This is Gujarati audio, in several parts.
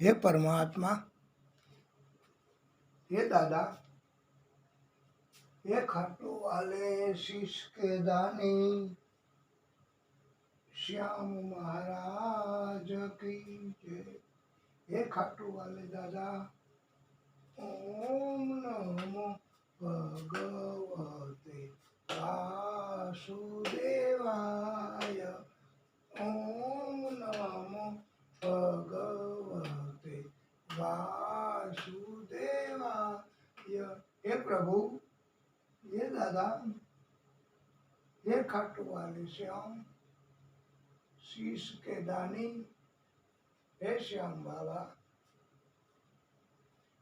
हे परमात्मा, हे दादा, हे खाटू वाले शीश के दानी, श्याम महाराज की जय। हे खाटू वाले दादा, ओम नमो भगवते वासुदेवाय, ओम नमो भगवते वासुदेवाय। हे प्रभु, हे दादा, हे खाटू वाले श्याम, शीश के दानी, हे श्याम बाबा,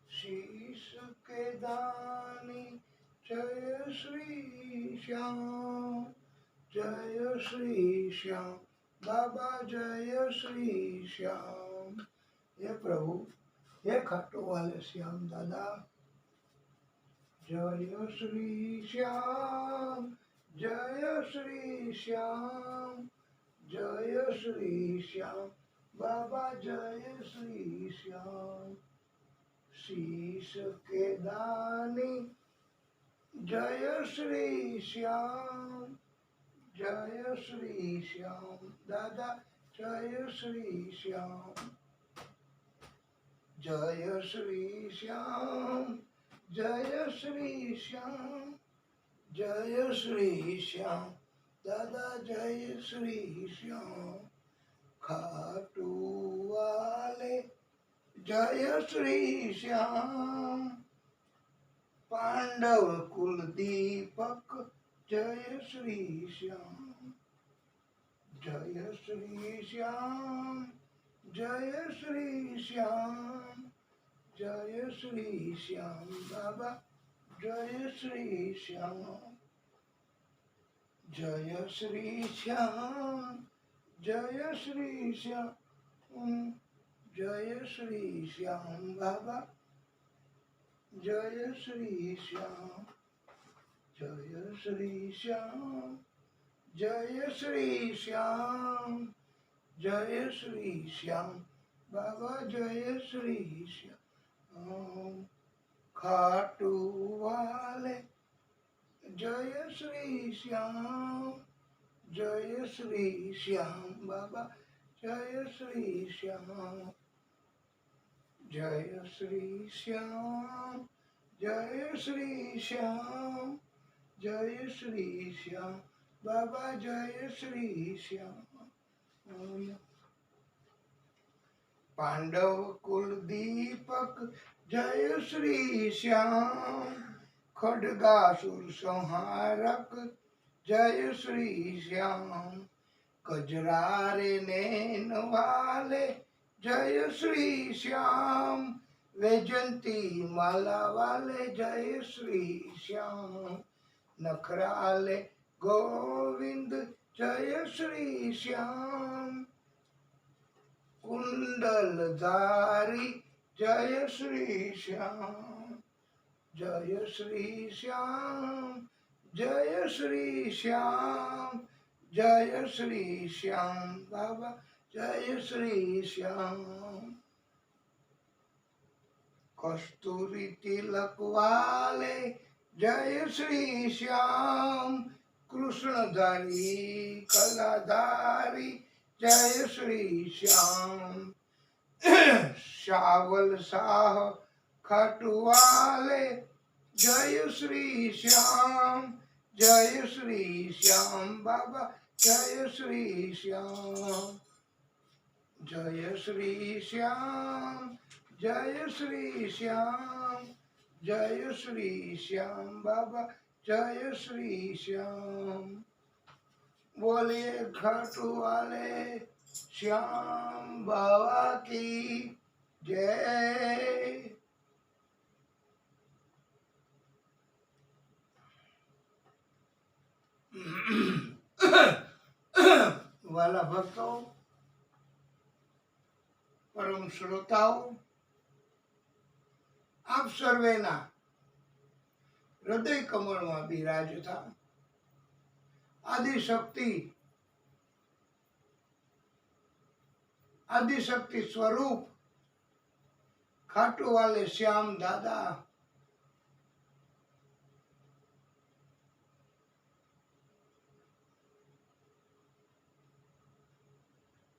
शीश के दानी जय श्री श्याम, जय श्री श्याम बाबा, जय श्री श्याम। हे प्रभु, हे खाटू वाले श्याम दादा, जय श्री श्याम, जय श्री श्याम, जय श्री श्याम बाबा, जय श्री श्याम। शीश के दानी जय श्री श्याम, जय श्री श्याम दादा, जय श्री श्याम, जय श्री श्याम, जय श्री श्याम, जय श्री श्याम दादा, जय श्री श्याम। खाटू वाले जय श्री श्याम, पांडव कुल दीपक जय श्री श्याम, जय श्री श्याम, जय श्री श्याम, जय श्री श्याम बाबा, जय श्री श्याम, जय श्री श्याम, जय श्री श्याम, जय श्री श्याम बाबा, जय श्री श्याम, जय श्री श्याम, जय श्री श्याम, जय श्री श्याम बाबा, जय श्री श्याम। खाटू वाले जय श्री श्याम, जय श्री श्याम बाबा, जय श्री श्याम, जय श्री श्याम, जय श्री श्याम, जय श्री श्याम बाबा, जय श्री श्याम। पांडव कुल दीपक जय श्री श्याम, खड्गासुर संहारक जय श्री श्याम, कजरारे नैन वाले जय श्री श्याम, वैजंती माला वाले जय श्री श्याम, नखराले गोविंद जय श्री श्याम, कुंडलधारी जय श्री श्याम, जय श्री श्याम, जय श्री श्याम, जय श्री श्याम बाबा, जय श्री श्याम। कस्तूरी तिलक वाले जय श्री श्याम, कृष्णधारी कलाधारी जय श्री श्याम, शावल शाह खाटू वाले जय श्री श्याम, जय श्री श्याम बाबा, जय श्री श्याम, जय श्री श्याम, जय श्री श्याम, जय श्री श्याम बाबा, जय श्री श्याम। बोलिए खाटू वाले श्याम बाबा की जय। वाला भक्तों, परम श्रोताओ, आप सर्वेना हृदय कमल में बिराजता आदिशक्ति स्वरूप ખાટુ વાલે શ્યામ દાદા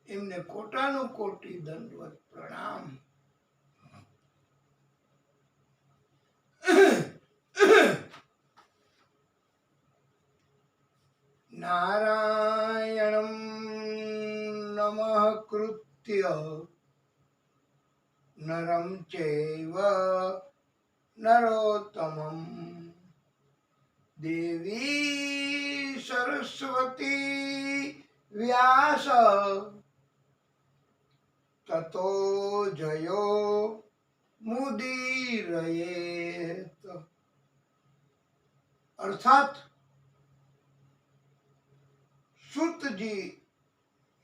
એમને કોટાનું કોટી દંડવત પ્રણામ. નારાયણં નમઃ કૃત્ય નરં ચૈવ નરોત્તમં દેવી સરસ્વતી વ્યાસ તતો જયો મુદીરયેત. અર્થાત સૂતજી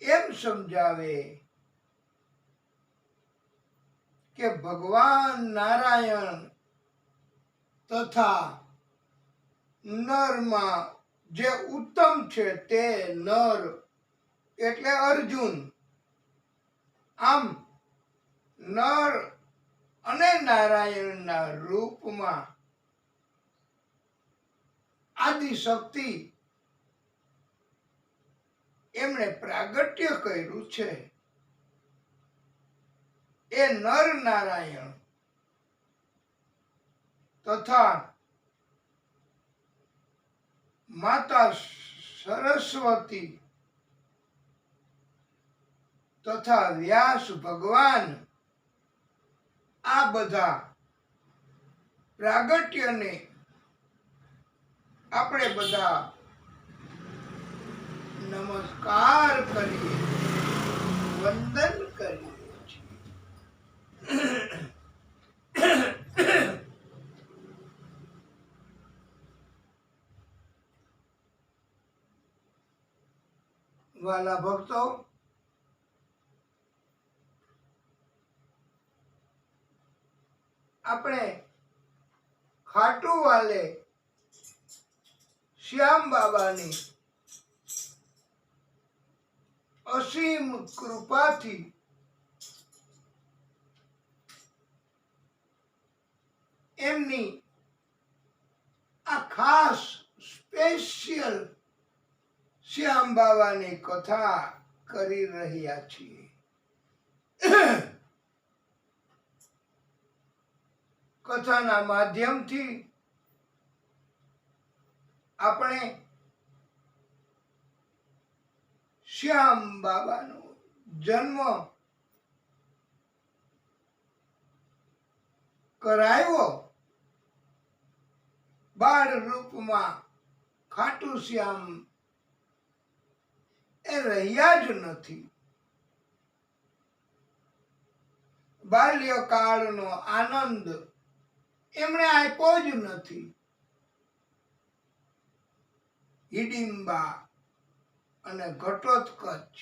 એમ સમજાવે કે ભગવાન નારાયણ તથા નરમાં જે ઉત્તમ છે તે નર એટલે અર્જુન. આમ નર અને નારાયણના રૂપમાં આદિશક્તિ એમણે પ્રાગટ્ય કર્યું છે. એ નર નારાયણ તથા માતા સરસ્વતી તથા વ્યાસ ભગવાન આ બધા પ્રાગટ્યને આપણે બધા નમસ્કાર કરીએ, વંદન કરીએ છીએ. વાલા ભક્તો, આપણે ખાટુ વાલે શ્યામ બાબાની અસીમ કૃપાથી એમની આ ખાસ સ્પેશિયલ શ્યામ બાબાની કથા કરી રહ્યા છીએ. કથાના માધ્યમથી આપણે શ્યામ બાબાનો જન્મ કરાયો બાળ રૂપમાં ખાટુ શ્યામ એ રહ્યા જ નથી. બાલ્યકાળનો આનંદ એમણે આપ્યો જ નથી. હિડિંબા અને ઘટોત્કચ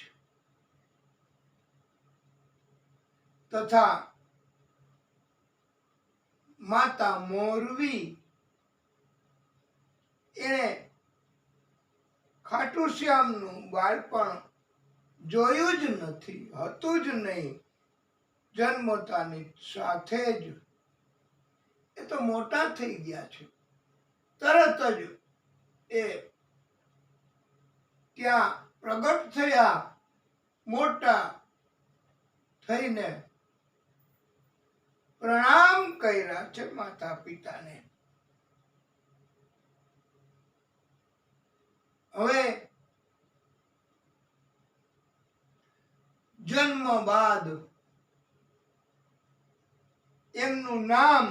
તથા માતા મોરવી એણે ખાટુ શ્યામનું બાળપણ જોયું જ નથી, હતું જ નહીં. જન્મતાની સાથે જ એ તો મોટા થઈ ગયા છે. તરત જ એ ત્યાં પ્રગટ થયા, મોટા થઈને પ્રણામ કર્યા છે માતા પિતાને. હવે જન્મ બાદ એમનું નામ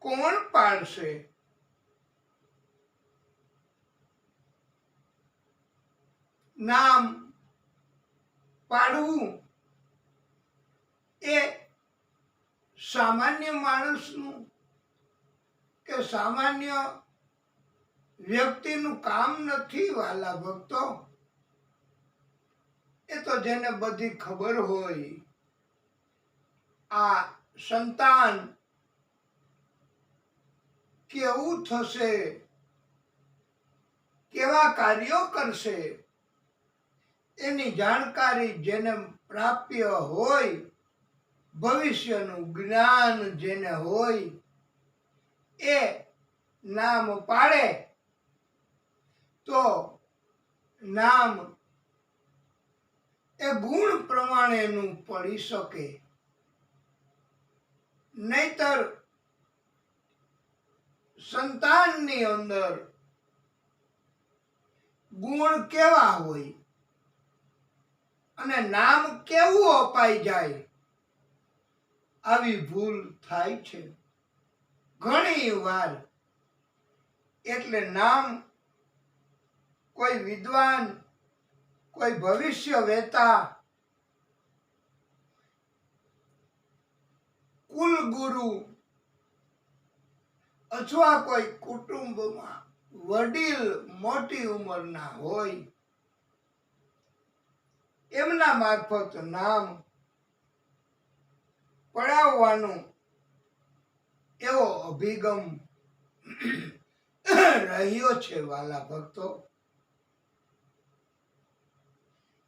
કોણ પાડશે? નામ પાડવું એ સામાન્ય માણસનું કે સામાન્ય વ્યક્તિનું કામ નથી. વાલા ભક્તો, એ તો જેને બધી ખબર હોય, આ સંતાન કેવું થશે, કેવા કાર્યો કરશે, એની જાણકારી જેને પ્રાપ્ય હોય ભવિષ્યનું જ્ઞાન જેને હોય એ નામ પાડે તો નામ એ ગુણ પ્રમાણેનું પડી શકે, નહીતર સંતાનની અંદર ગુણ કેવા હોય અને નામ કેવું અપાઈ જાય, આવી ભૂલ થાય છે ઘણી વાર. એટલે નામ કોઈ વિદ્વાન, કોઈ ભવિષ્ય વેતા, કુલગુરુ અથવા કોઈ કુટુંબમાં વડીલ મોટી ઉંમરના હોય એમના મારફત નામ પડાવવાનો એવો અભિગમ રહ્યો છે વાલા ભક્તો.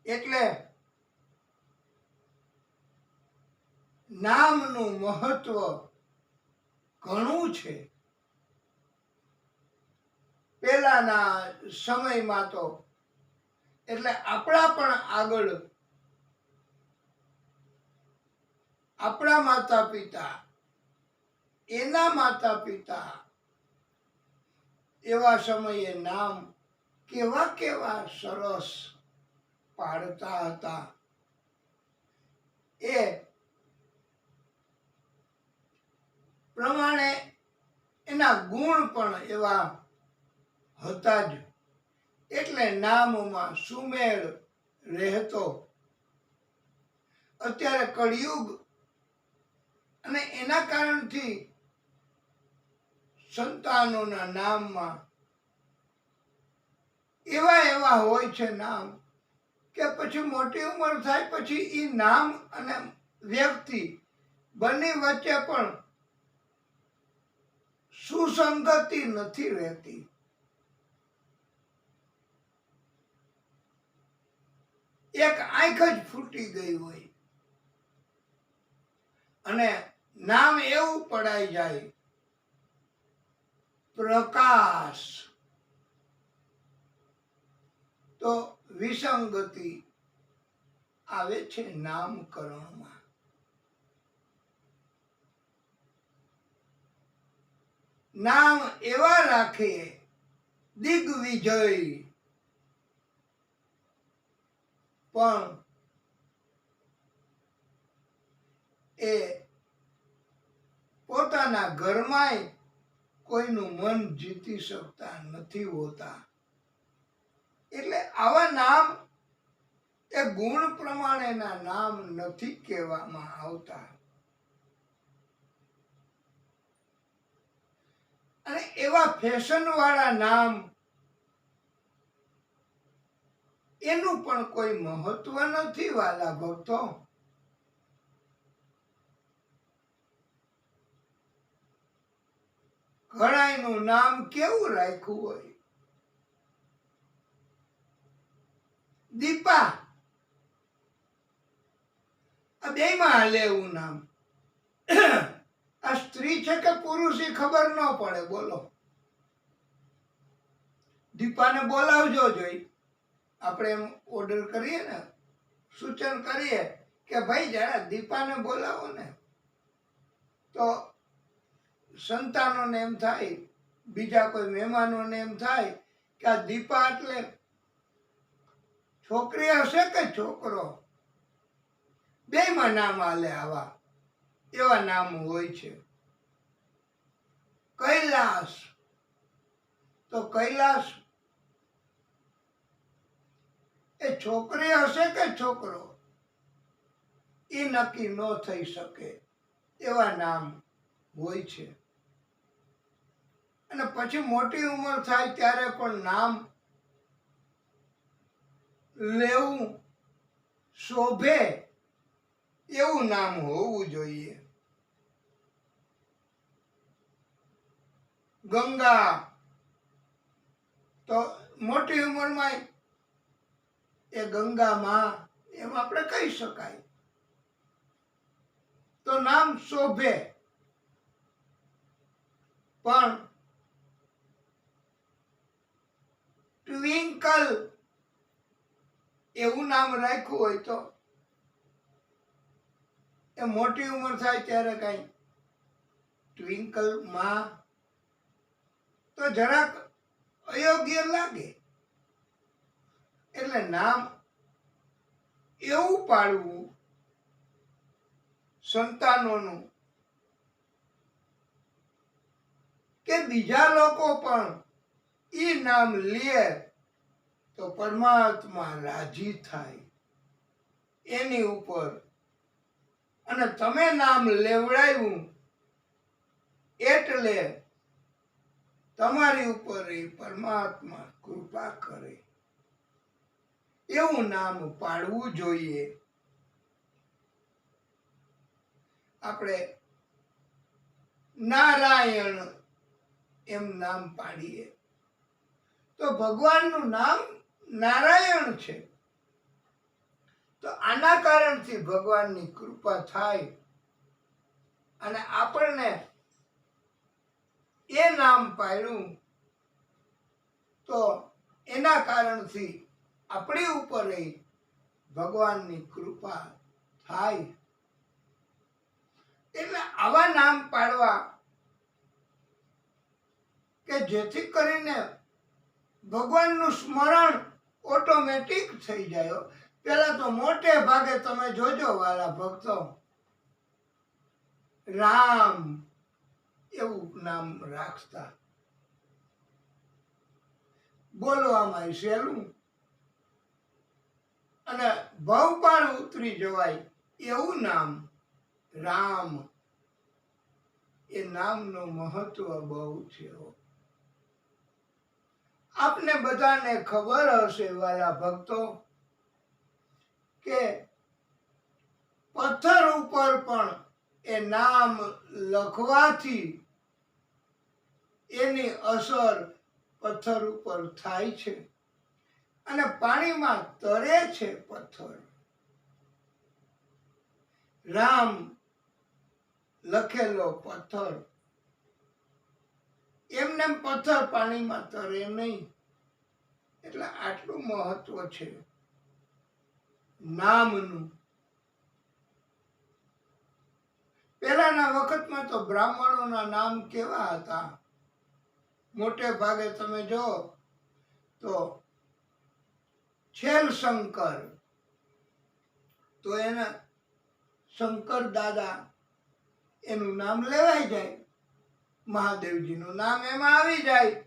એટલે નામનું મહત્વ ઘણું છે. પહેલાના સમયમાં તો એટલે આપણા પણ આગળ આપણા માતા પિતા, એના માતા પિતા એવા સમયે નામ કેવા કેવા સરસ પાડતા હતા. એ પ્રમાણે એના ગુણ પણ એવા હતા જ. એટલે નામમાં સુમેળ રહેતો. અત્યારે કળિયુગ અને એના કારણથી સંતાનોના નામમાં એવા એવા હોય છે નામ કે પછી મોટી ઉંમર થાય પછી એ નામ અને વ્યક્તિ બંને વચ્ચે પણ સુસંગતિ નથી રહેતી. એક આંખ જ ફૂટી ગઈ હોય અને નામ એવું પડાઈ જાય પ્રકાશ, તો વિસંગતિ આવે છે નામકરણમાં. નામ એવા રાખે દિગ્વિજય, પણ એ પોતાના ઘરમાંય કોઈનું મન જીતી શકતા નથી હોતા. એટલે આવા નામ એ ગુણ પ્રમાણેના નામ નથી કહેવામાં આવતા. અને એવા ફેશન વાળા નામ એનું પણ કોઈ મહત્વ નથી વાલા ભક્તો. ઘણાયનું નામ કેવું રાખ્યું હોય, દીપા. આ બેયમાં હાલે એવું નામ. આ સ્ત્રી છે કે પુરુષ એ ખબર ન પડે. બોલો, દીપાને બોલાવજો જોઈ. આપણે એમ ઓર્ડર કરીએ ને, સૂચન કરીએ કે ભાઈ જરા દીપાને બોલાવો ને, તો સંતાનોને એમ થાય, બીજા કોઈ મહેમાનોને એમ થાય કે આ દીપા એટલે છોકરી હશે કે છોકરો. બેયમાં નામ હાલે. આવા એવા નામ હોય છે. કૈલાસ, તો કૈલાસ એ છોકરી હશે કે છોકરો એ નક્કી ન થઈ શકે એવા નામ હોય છે. અને પછી મોટી ઉંમર થાય ત્યારે પણ નામ લેવું શોભે એવું નામ હોવું જોઈએ. ગંગા, તો મોટી ઉંમરમાં એ ગંગા માં એમ આપણે કહી શકાય. તો નામ શોભે, પણ ટ્વિંકલ એવું નામ રાખ્યું હોય તો એ મોટી ઉંમર થાય ત્યારે કઈ ટ્વિંકલ માં તો જરાક અયોગ્ય લાગે. એટલે નામ એવું પાડવું સંતાનોનું કે બીજા લોકો પણ ઈ નામ લે તો પરમાત્મા રાજી થાય એની ઉપર, અને તમે નામ લેવડાવ્યું એટલે તમારી ઉપર એ પરમાત્મા કૃપા કરે એવું નામ પાડવું જોઈએ. આપણે નારાયણ એમ નામ પાડીએ તો ભગવાનનું નામ નારાયણ છે, તો આના કારણથી ભગવાનની કૃપા થાય અને આપણને એ નામ પાડ્યું તો એના કારણથી આપણી ઉપર ભગવાનની કૃપા થાય. એટલે આવા નામ પાડવા કે જેથી કરીને ભગવાનનું સ્મરણ ઓટોમેટિક થઈ જાય. પેલા તો મોટે ભાગે તમે જોજો વાલા ભક્તો, રામ એવું નામ રાખતા, બોલવામાં સહેલું અને ભવ પણ ઉતરી જવાય એવું નામ રામ. એ નામનું મહત્વ બહુ છે. આપને બધાને ખબર હશે વાલા ભક્તો કે પથ્થર ઉપર પણ એ નામ લખવાથી એની અસર પથ્થર ઉપર થાય છે અને પાણીમાં તરે છે પથ્થર. રામ લખેલો પથ્થર એમને પથ્થર પાણીમાં તરે નહીં. એટલે આટલું મહત્વ છે નામનું. પહેલાના વખતમાં તો બ્રાહ્મણોના નામ કેવા હતા, મોટે ભાગે તમે જો તો છેલ શંકર, તો એના શંકર દાદા એનું નામ લેવાઈ જાય, મહાદેવજીનું નામ એમાં આવી જાય.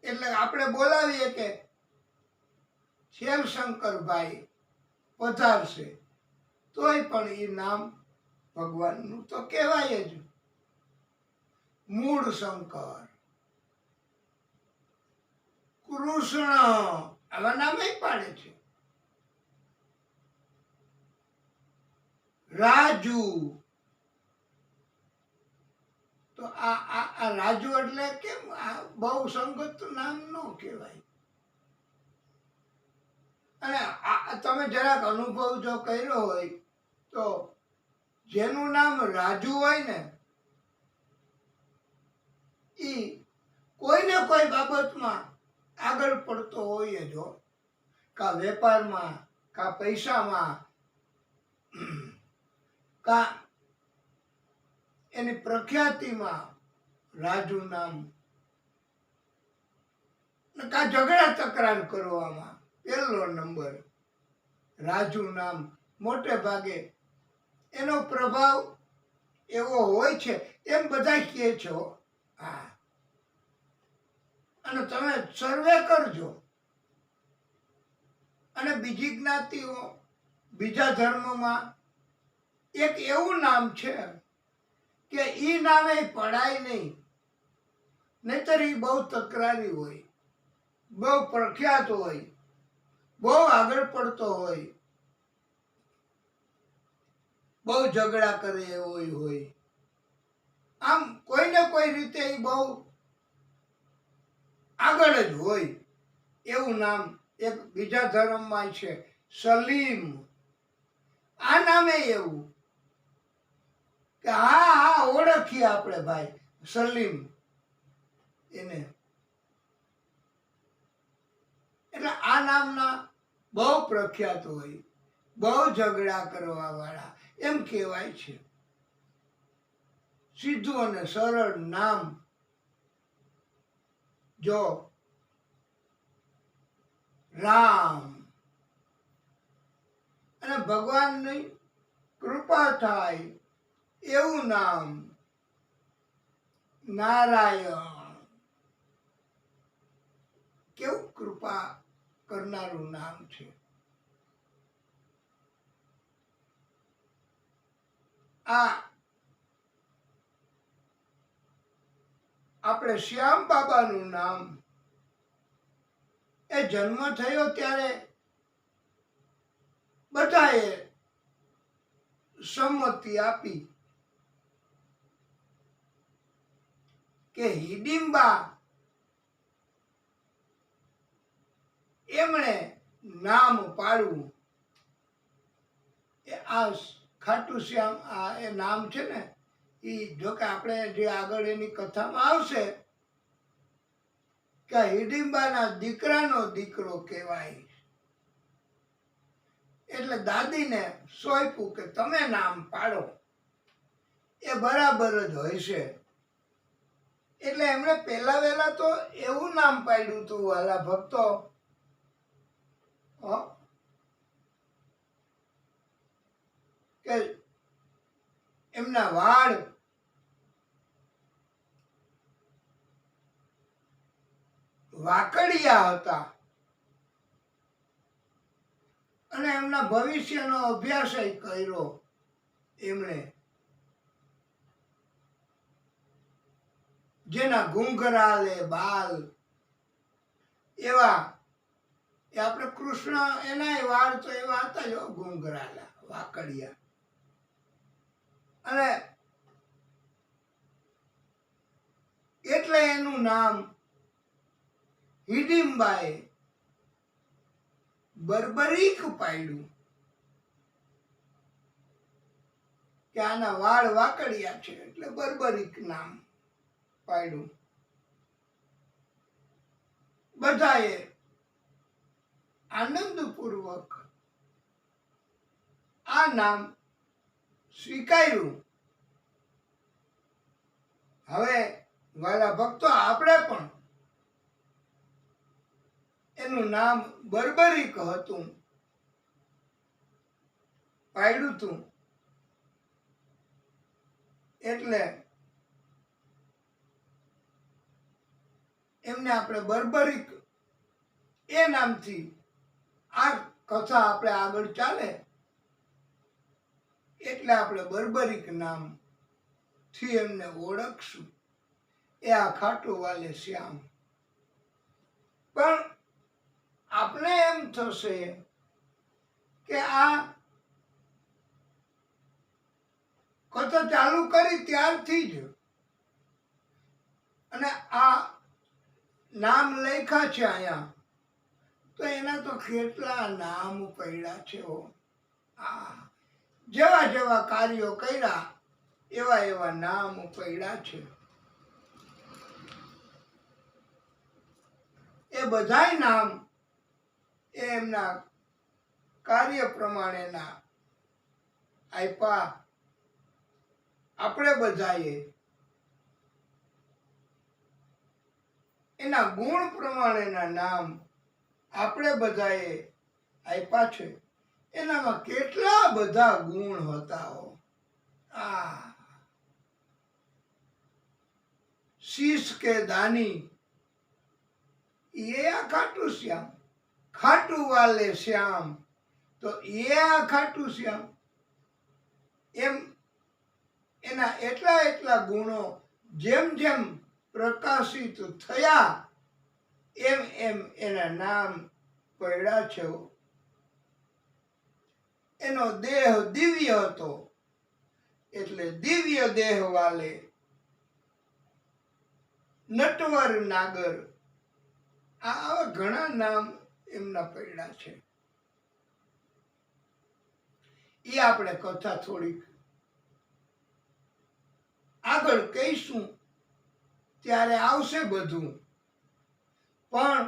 એટલે આપણે બોલાવીએ કે છેલ શંકરભાઈ પધારશે, તોય પણ એ નામ ભગવાનનું તો કહેવાય જ. મૂળ શંકર, કૃષ્ણ આવા નામ પાડે છે. રાજુ, તો આ રાજુ એટલે કેમ બહુ સંગત નામ ન કહેવાય. અને તમે જરાક અનુભવ જો કર્યો હોય તો જેનું નામ રાજુ હોય ને ઈ કોઈને કોઈ બાબતમાં આગળ પડતો હોય જ, કા વેપારમાં, કા પૈસામાં, કા એની પ્રખ્યાતિમાં રાજુ નામ, કા ઝઘડા તકરાર કરવામાં પહેલો નંબર રાજુ નામ. મોટે ભાગે એનો પ્રભાવ એવો હોય છે એમ બધા કહે છો. હા, અને તમે સર્વે કરજો. અને બીજી જ્ઞાતિઓ, બીજા ધર્મમાં એક એવું નામ છે કે ઈ નામે પડાય નહીં, નહીતર ઈ બહુ તકરારી હોય, બહુ પ્રખ્યાત હોય, બહુ આગળ પડતો હોય, બહુ ઝઘડા કરે એવો હોય. આમ કોઈને કોઈ રીતે ઈ બહુ આગળ જ હોય એવું નામ એક બીજા ધર્મમાં છે, સલીમ. આ નામે એવું કે હા હા ઓળખીએ આપણે ભાઈ સલીમ એને. એટલે આ નામના બહુ પ્રખ્યાત હોય, બહુ ઝઘડા કરવા વાળા એમ કહેવાય છે. સીધું અને સરળ નામ જો રામ અને ભગવાનની કૃપા થાય એવું નામ નારાયણ. કેવું કૃપા કરનારું નામ છે. આ આપણે શ્યામ બાબાનું નામ એ જન્મ થયો ત્યારે બધાએ સંમતિ આપી કે હિડિંબા એમણે નામ પાડવું. એ આ ખાટુ શ્યામ આ એ નામ છે ને એ જોકે આપણે જે આગળ એની કથામાં આવશે કે હિડિંબાના દીકરાનો દીકરો કહેવાય. એટલે દાદીને સોંપ્યું કે તમે નામ પાડો એ બરાબર જ હોય છે. એટલે એમણે પહેલા વહેલા તો એવું નામ પાડ્યું હતું વાલા ભક્તો, કે એમના વાળ વાકડિયા હતા અને એમના ભવિષ્યનો અભ્યાસ કર્યો એમણે. જેના ઘૂંઘરાલે બાલ એવા એ આપણે કૃષ્ણ એના વાળ તો એવા હતા જ ઘૂંઘરાલા વાકડિયા. અને એટલે એનું નામ હિડિંબાએ બર્બરીક પાડ્યું કે આના વાળ વાકડિયા છે એટલે બર્બરીક નામ પાડ્યું. બધાએ આનંદપૂર્વક આ નામ સ્વીકાર્યું. હવે વાલા ભક્તો આપણે પણ એનું નામ બર્બરીક હતું પાડ્યું હતું. એટલે એમને આપણે બર્બરીક એ નામથી આ કથા આપણે આગળ ચાલે એટલે આપણે બર્બરીક નામ થી એમને ઓળખશું. એ આ ખાટુ વાલે શ્યામ. પણ આપણે એમ થશે કે આ કથા ચાલુ કરી ત્યારથી જ અને આ નામ લખ્યા છે અહીંયા તો એના તો કેટલા નામ પડ્યા છે. જેવા જેવા કાર્યો કર્યા એવા એવા નામ પડ્યા છે. એ બધાય નામ એમના કાર્ય પ્રમાણેના આપ્યા. આપણે બધાએ એના ગુણ પ્રમાણેના નામ આપણે બધાએ આપ્યા છે. એનામાં કેટલા બધા ગુણ હતા. શીશ કે દાની એ આ ખાટુ શ્યામ, ખાટુ વાલે શ્યામ તો એ આ ખાટુ શ્યામ. એમ એના એટલા એટલા ગુણો જેમ જેમ પ્રકાશિત થયા એમ એમ એના નામ પડ્યા છે. એનો દેહ દિવ્ય હતો એટલે દિવ્ય દેહ વાલે, નટવર નાગર, આવા ઘણા નામ એમના પડ્યા છે. એ આપણે કથા થોડીક આગળ કહીશું ત્યારે આવશે બધું, પણ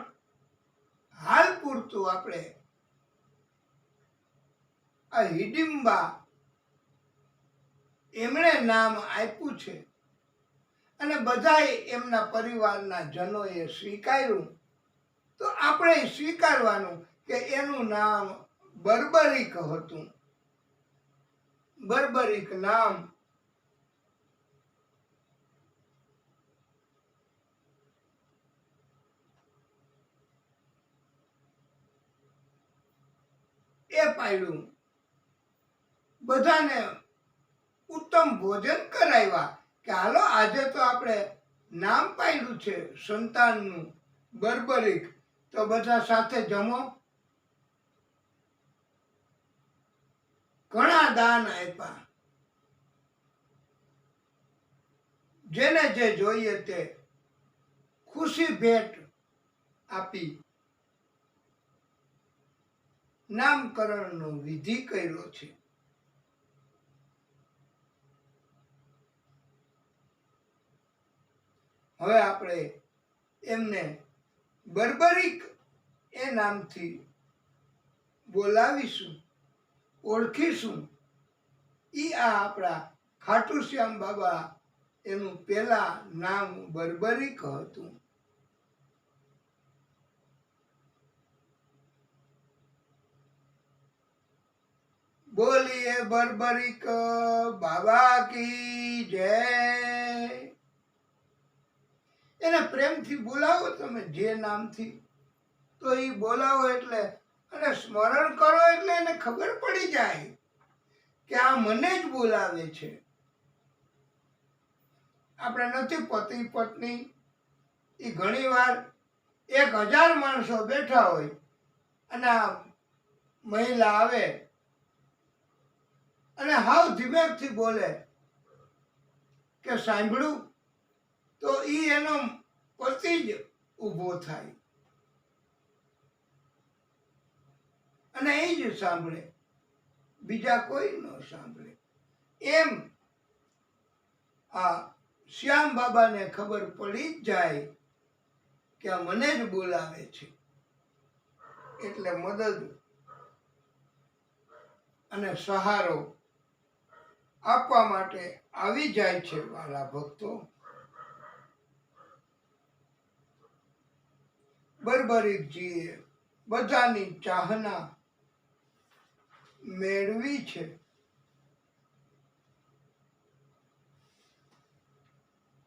હાલ પૂરતું આપણે આ હિડિંબા એમણે નામ આપ્યું છે અને બધાય એમના પરિવારના જનોએ સ્વીકાર્યું, તો આપણે સ્વીકારવાનું કે એનું નામ બર્બરિક હતું. બર્બરિક નામ એ પાડ્યું. બધાને ઉત્તમ ભોજન કરાવ્યા કે હાલો આજે તો આપણે નામ પાડ્યું છે સંતાનનું બર્બરિક, તો બધા સાથે જમો. ઘણા દાન આપ્યા, જેને જે જોઈએ તે ખુશી ભેટ આપી નામકરણનો વિધિ કર્યો છે. હવે આપણે એમને બર્બરિક એ નામથી બોલાવીશું, ઓળખીશું. ઈ આ આપણા ખાટુ શ્યામ બાબા એનું પેલા નામ બર્બરિક હતું. બોલીએ બર્બરિક બાબા કી જય. એને પ્રેમથી બોલાવો તમે જે નામથી, તો એ બોલાવો એટલે અને સ્મરણ કરો એટલે એને ખબર પડી જાય કે આ મને જ બોલાવે છે. આપણે નથી પતિ પત્ની, એ ઘણી વાર 1000 માણસો બેઠા હોય અને આ મહિલા આવે અને હાવ ધીમેથી બોલે કે સાંભળું, તો ઈ એનો પતિ જ ઊભો થાય અને એ જ સાંભળે, બીજા કોઈ ન સાંભળે. એમ આ શ્યામ બાબાને ખબર પડી જ જાય કે આ મને જ બોલાવે છે, એટલે મદદ અને સહારો આપવા માટે આવી જાય છે. વાલા ભક્તો, બર્બરિકજીએ બધાની ચાહના મેળવી છે.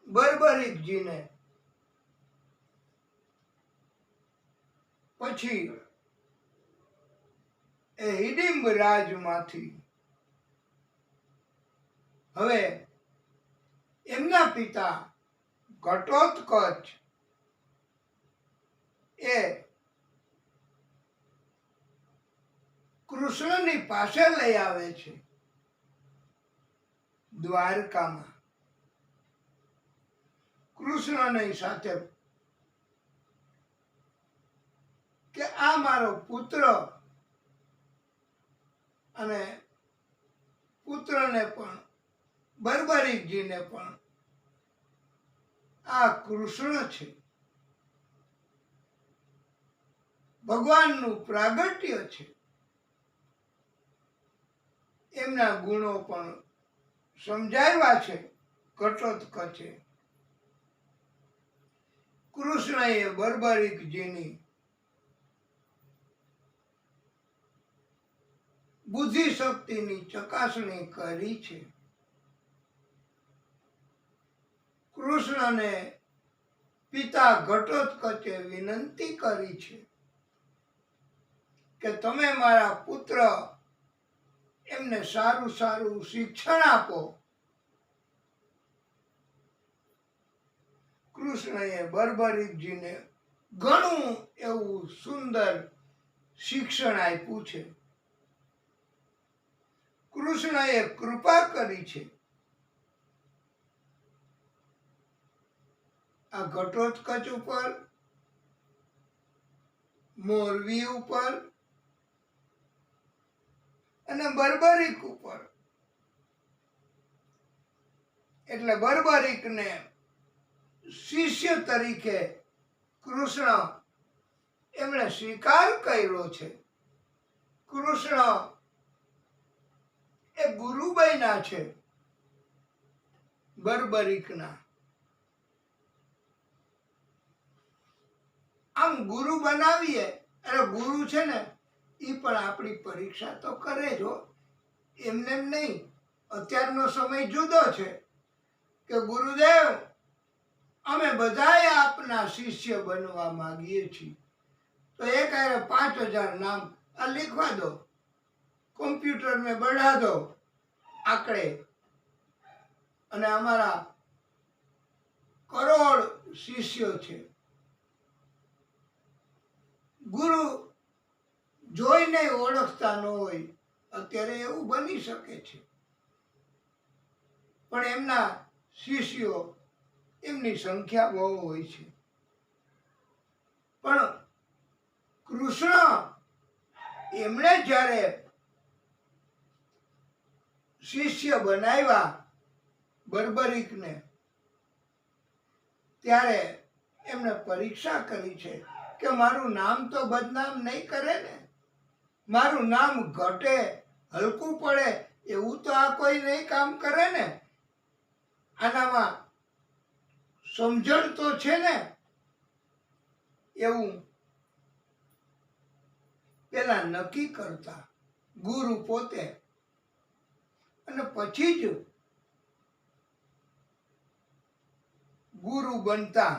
બર્બરિકજીને પછી એ હિડિંબ રાજમાંથી હવે એમના પિતા ઘટોત્કચ એ કૃષ્ણની પાસે લઈ આવે છે દ્વારકામાં. કૃષ્ણની સાથે કે આ મારો પુત્ર, અને પુત્રને પણ બર્બરિકજીને પણ આ કૃષ્ણ છે, ભગવાનનું પ્રાગટ્ય છે. એમના ગુણો પણ સમજાવ્યા છે ઘટોત્કચે. કૃષ્ણએ બર્બરિકજીની બુદ્ધિ શક્તિની ચકાસણી કરી છે. કૃષ્ણને પિતા ઘટોત્કચે વિનંતી કરી છે કે તમે મારા પુત્ર એમને સારું સારું શિક્ષણ આપો. કૃષ્ણએ બર્બરિકજીને ઘણું એવું સુંદર શિક્ષણ આપ્યું છે. કૃષ્ણએ કૃપા કરી છે. આ ઘટોત્કચ ઉપર, મોરવી ઉપર અને બર્બરિક ઉપર એટલે બર્બરીકને શિષ્ય તરીકે કૃષ્ણ એમણે સ્વીકાર કર્યો છે. કૃષ્ણ એ ગુરુ બન્યા છે બર્બરીકના. આમ ગુરુ બનાવીએ એટલે ગુરુ છે ને એ પણ આપણી પરીક્ષા તો કરે જ હો, એમને નહીં. અત્યારનો સમય જુદો છે કે ગુરુદેવ અમે બધાએ આપના શિષ્ય બનવા માંગીએ છીએ, તો એક 5000 નામ આ लिखवा दो, कंप्यूटर में बढ़ा दो आंकड़े, અને અમારા કરોડ શિષ્યો છે. ગુરુ જોઈને ઓળખતા ન હોય, અત્યારે એવું બની શકે છે, પણ એમના શિષ્યો એમની સંખ્યા બહુ હોય છે. પણ કૃષ્ણ એમણે જ્યારે શિષ્ય બનાવ્યા બર્બરીકને, ત્યારે એમણે પરીક્ષા કરી છે કે મારું નામ તો બદનામ નહીં કરે ને, મારું નામ ઘટે હલકું પડે એવું તો આ કોઈ નહીં કામ કરે ને, આનામાં સમજણ તો છે ને, એવું પેલા નક્કી કરતા ગુરુ પોતે, અને પછી જ ગુરુ બનતા.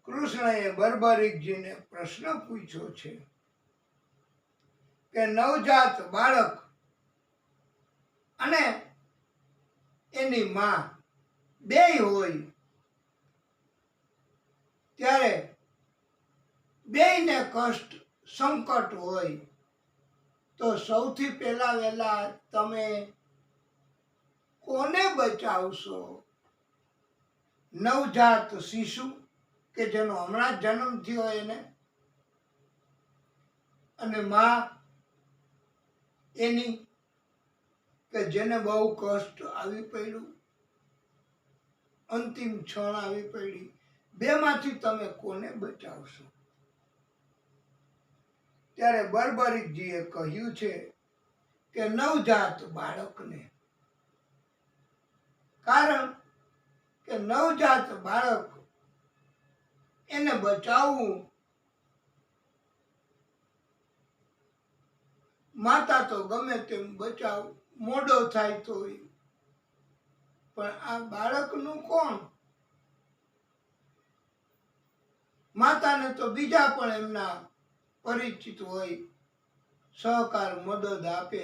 કૃષ્ણએ બર્બરીકજીને પ્રશ્ન પૂછ્યો છે કે નવજાત બાળક અને એની માં બેય હોય ત્યારે બેયને કષ્ટ સંકટ હોય, તો સૌથી પહેલા વહેલા તમે કોને બચાવશો? નવજાત શિશુ કે જેનો હમણાં જન્મ થયો એને, અને માં એની કે જેને બહુ કષ્ટ આવી પડ્યું, અંતિમ ક્ષણ આવી પડી, બેમાંથી તમે કોને બચાવશો? ત્યારે બર્બરીકજીએ કહ્યું છે કે નવજાત બાળકને, કારણ કે નવજાત બાળક એને બચાવવું, માતા તો ગમે તેમ બચાવ મોડો થાય તોય, પણ આ બાળકનું કોણ? માતાને તો બીજા પણ એમના પરિચિત હોય, સહકાર મદદ આપે.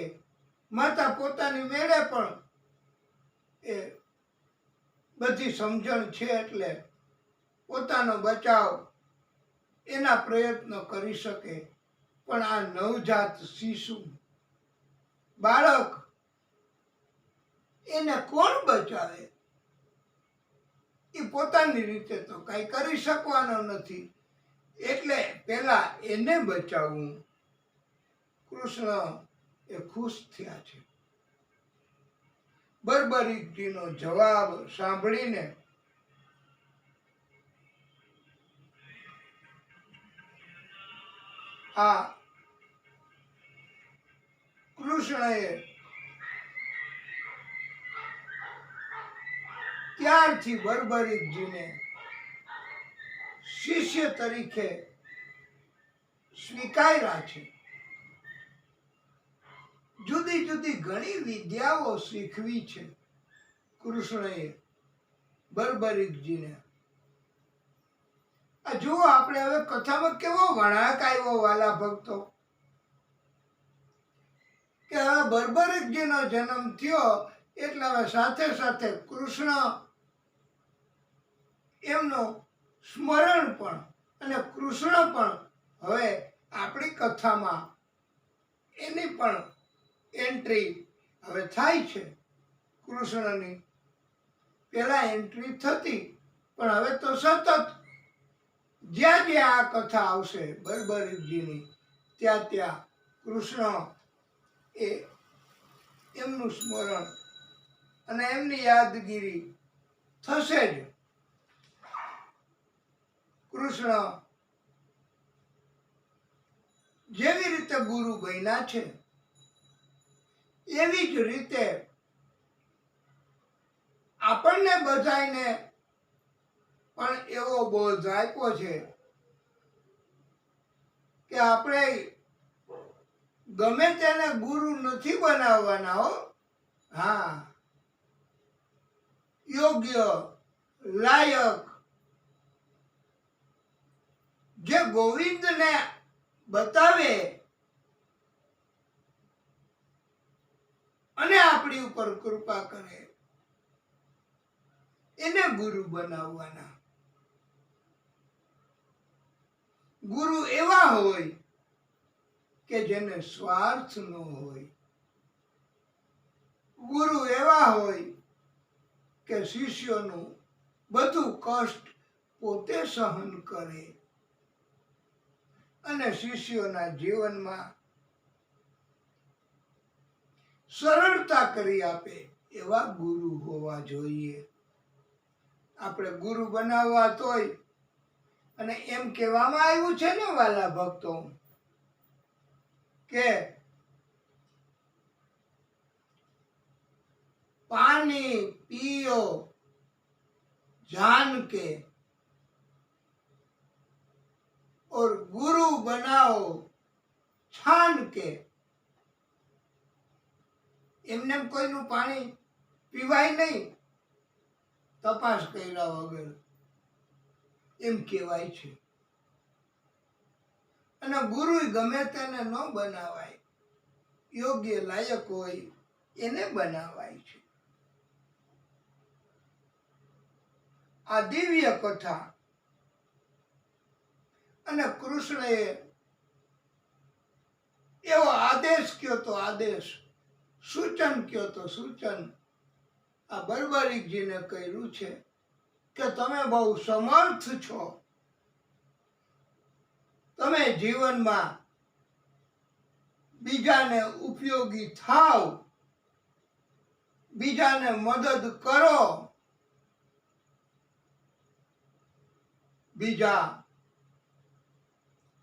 માતા પોતાની મેળે પણ એ બધી સમજણ છે એટલે પોતાનો બચાવ એના પ્રયત્નો કરી શકે. પણ આ નવજાત શિશુ બાળક એને કોણ બચાવે? એ પોતાની રીતે તો કઈ કરી શકવાનો નથી, એટલે પેલા એને બચાવવું. કૃષ્ણ એ ખુશ થયા છે. બર્બરીકજીનો જવાબ સાંભળીને આ કૃષ્ણએ ત્યારથી બર્બરીકજીને શિષ્ય તરીકે સ્વીકાર્યા છે. જુદી જુદી ઘણી વિદ્યાઓ શીખવી છે કૃષ્ણએ બર્બરીકજીને. આ જુઓ, આપણે હવે કથામાં કેવો વળાંક આવ્યો વાલા ભક્તો, કે હવે બર્બરીકજીનો જન્મ થયો એટલે હવે સાથે સાથે કૃષ્ણ એમનું સ્મરણ પણ, અને કૃષ્ણ પણ હવે આપણી કથામાં એની પણ એન્ટ્રી હવે થાય છે. કૃષ્ણની પેલા એન્ટ્રી થતી, પણ હવે તો સતત જ્યાં જ્યાં આ કથા આવશે બર્બરીકજીની, ત્યાં ત્યાં કૃષ્ણ એ એમનું સ્મરણ અને એમની યાદગીરી થશે જ. કૃષ્ણ જેવી રીતે ગુરુ બન્યા છે એવી જ રીતે આપણને બધાને પણ એવો બોધ આપ્યો છે કે આપણે ગમે તેને ગુરુ નથી બનાવવાના હો. હા, યોગ્ય લાયક જે ગોવિંદને બતાવે અને આપણી ઉપર કૃપા કરે એને ગુરુ બનાવવાના. ગુરુ એવા હોય કે જેને સ્વાર્થ ન હોય. ગુરુ એવા હોય કે શિષ્યોનું બધું કષ્ટ પોતે સહન કરે અને શિષ્યોના જીવનમાં સરળતા કરી આપે એવા ગુરુ હોવા જોઈએ. આપણે ગુરુ બનાવવા તોય અને એમ કહેવામાં આવ્યું છે ને વાલા ભક્તો કે पानी पियो जान के और गुरु बनाओ छान के. એમને કોઈનું પાણી પીવાય નહીં તપાસ કર્યા વગર એમ કહેવાય છે. અને ગુરુ ગમે તેને ન બનાવાય, યોગ્ય લાયક હોય એને બનાવાય છે. આ દિવ્ય કથા અને કૃષ્ણએ એવો આદેશ કયો તો આદેશ, સૂચન કયો તો સૂચન આ બર્બરીકજીને કર્યું છે કે તમે બહુ સમર્થ છો, તમે જીવનમાં બીજાને ઉપયોગી થાવ, બીજાને મદદ કરો, બીજા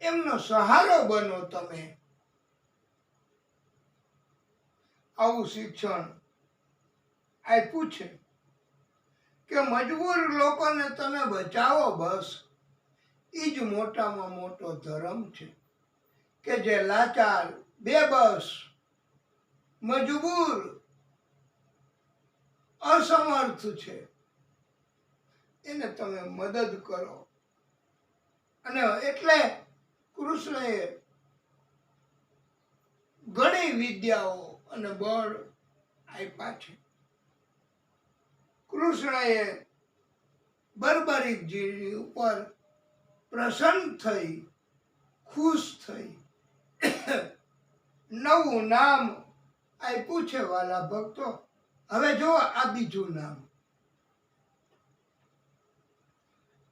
એમનો સહારો બનો. તમે આવું શિક્ષણ આપ્યું છે કે મજબૂર લોકોને તમે બચાવો. બસ એ જ મોટામાં મોટો ધર્મ છે કે જે લાચાર, બેબસ, મજબૂર, અસમર્થ છે એને તમે મદદ કરો. અને એટલે કૃષ્ણએ ઘણી વિદ્યાઓ અને બળ આપ્યા છે. કૃષ્ણએ બર્બરીકજી ઉપર પ્રસન્ન થઈ, ખુશ થઈ નવું નામ આપ્યું છે વાલા ભક્તો. હવે જો આ બીજું નામ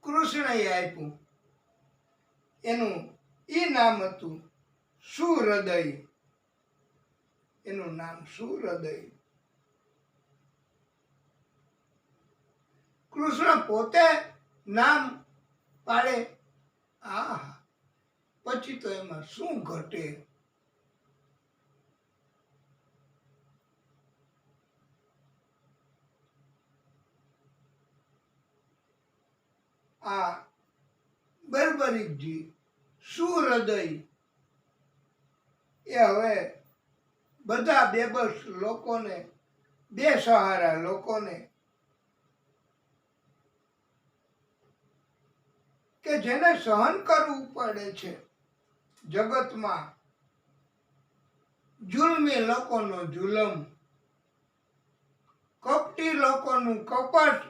કૃષ્ણએ આપ્યું, એનું ઈ નામ હતું સુહૃદય. એનું નામ સુહૃદય. કૃષ્ણ પોતે નામ પાડે, આહ પછી તો એમાં શું ઘટે. આ બર્બરીકજી સુહૃદય એ હવે બધા બેબસ લોકોને, બેસહારા લોકોને કે જેને સહન કરવું પડે છે જગતમાં, જુલ્મી લોકોનો જુલમ, કપટી લોકોનું કપટ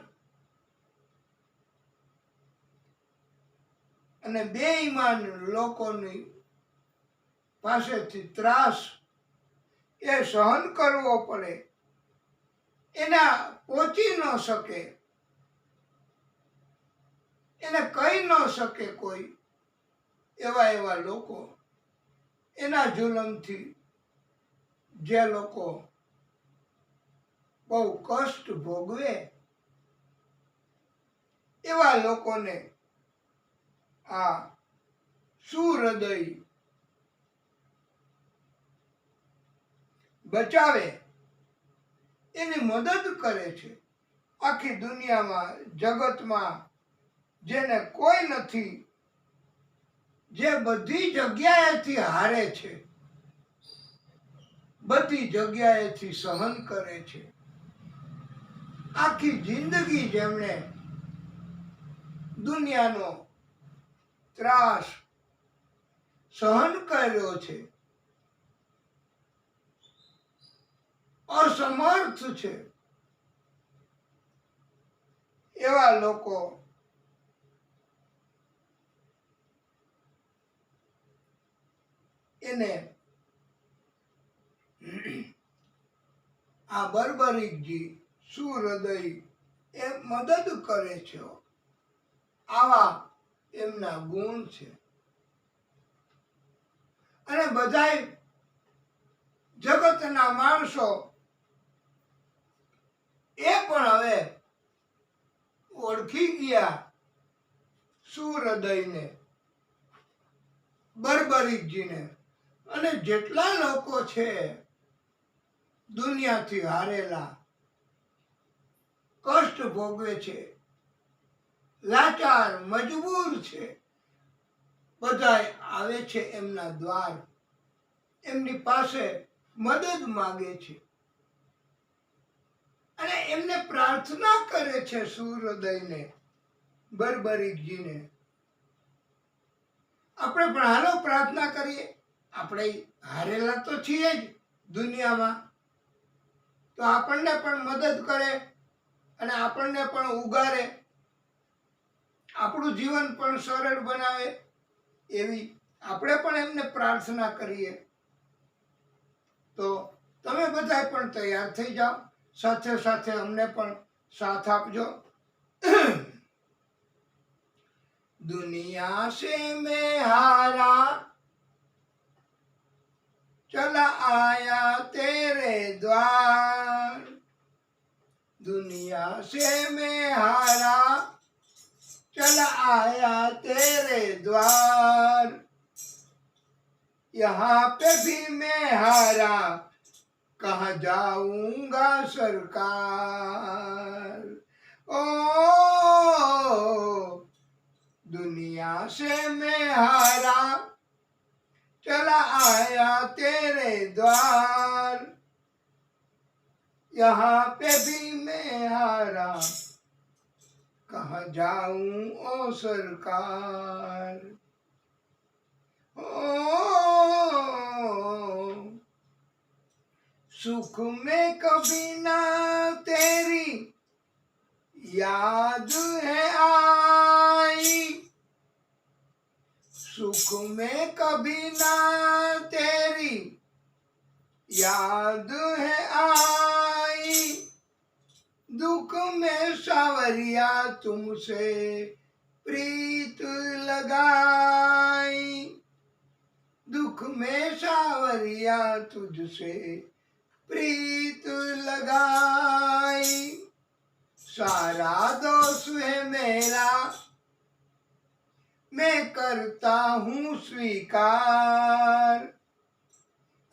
અને બેઈમાન લોકોની પાસેથી ત્રાસ એ સહન કરવો પડે. એના પહોંચી ન શકે, એને કહી ન શકે કોઈ, એવા લોકો, એના જુલમથી જે લોકો બહુ કષ્ટ ભોગવે એવા લોકોને આ સુહૃદય બચાવે, એની મદદ કરે છે. આખી દુનિયામાં, જગતમાં જેને કોઈ નથી, જે બધી જગ્યાએથી હારે છે, બધી જગ્યાએથી સહન કરે છે. આખી જિંદગી જેમણે દુનિયાનો ત્રાસ સહન કર્યો છે, અસમર્થ છે, એવા લોકો એને આ બર્બરીકજી સુહૃદય એ મદદ કરે છે. આવા એમના ગુણ છે. અને બધાય જગતના માણસો એ પણ હવે ઓળખી ગયા સુહૃદયને, બર્બરીકજીને. અને જેટલા લોકો છે દુનિયાથી હારેલા, કષ્ટ ભોગવે છે, લાચાર મજબૂર છે, બધાય આવે છે એમના દ્વાર, એમની પાસે મદદ માંગે છે અને એમને પ્રાર્થના કરે છે. સુહૃદયને, બર્બરીકજીને. આપણે પણ હાલો પ્રાર્થના કરીએ. આપણે હારેલા તો છીએ જ દુનિયામાં, તો આપણને પણ મદદ કરે અને આપણને પણ ઉગારે, આપણું જીવન પણ સરળ બનાવે, એવી આપણે પણ એમને પ્રાર્થના કરીએ. તો તમે બધા પણ તૈયાર થઈ જાઓ, સાથે સાથે અમને પણ સાથ આપજો. दुनिया से मैं हारा, चला आया तेरे द्वार. दुनिया से मैं हारा, चला आया तेरे द्वार. यहाँ पे भी मैं हारा, कहाँ जाऊंगा सरकार. ओ दुनिया से मैं हारा, चला आया तेरे द्वार. यहाँ पे भी मैं हारा, कहाँ जाऊं ओ सरकार. ओ सुख में कभी ना तेरी याद है आई, सुख में कभी ना तेरी याद है आई. दुख में सावरिया तुमसे प्रीत लगाई. दुख में सावरिया तुझसे प्रीत लगाई. सारा दोष है मेरा, मैं करता हूँ स्वीकार.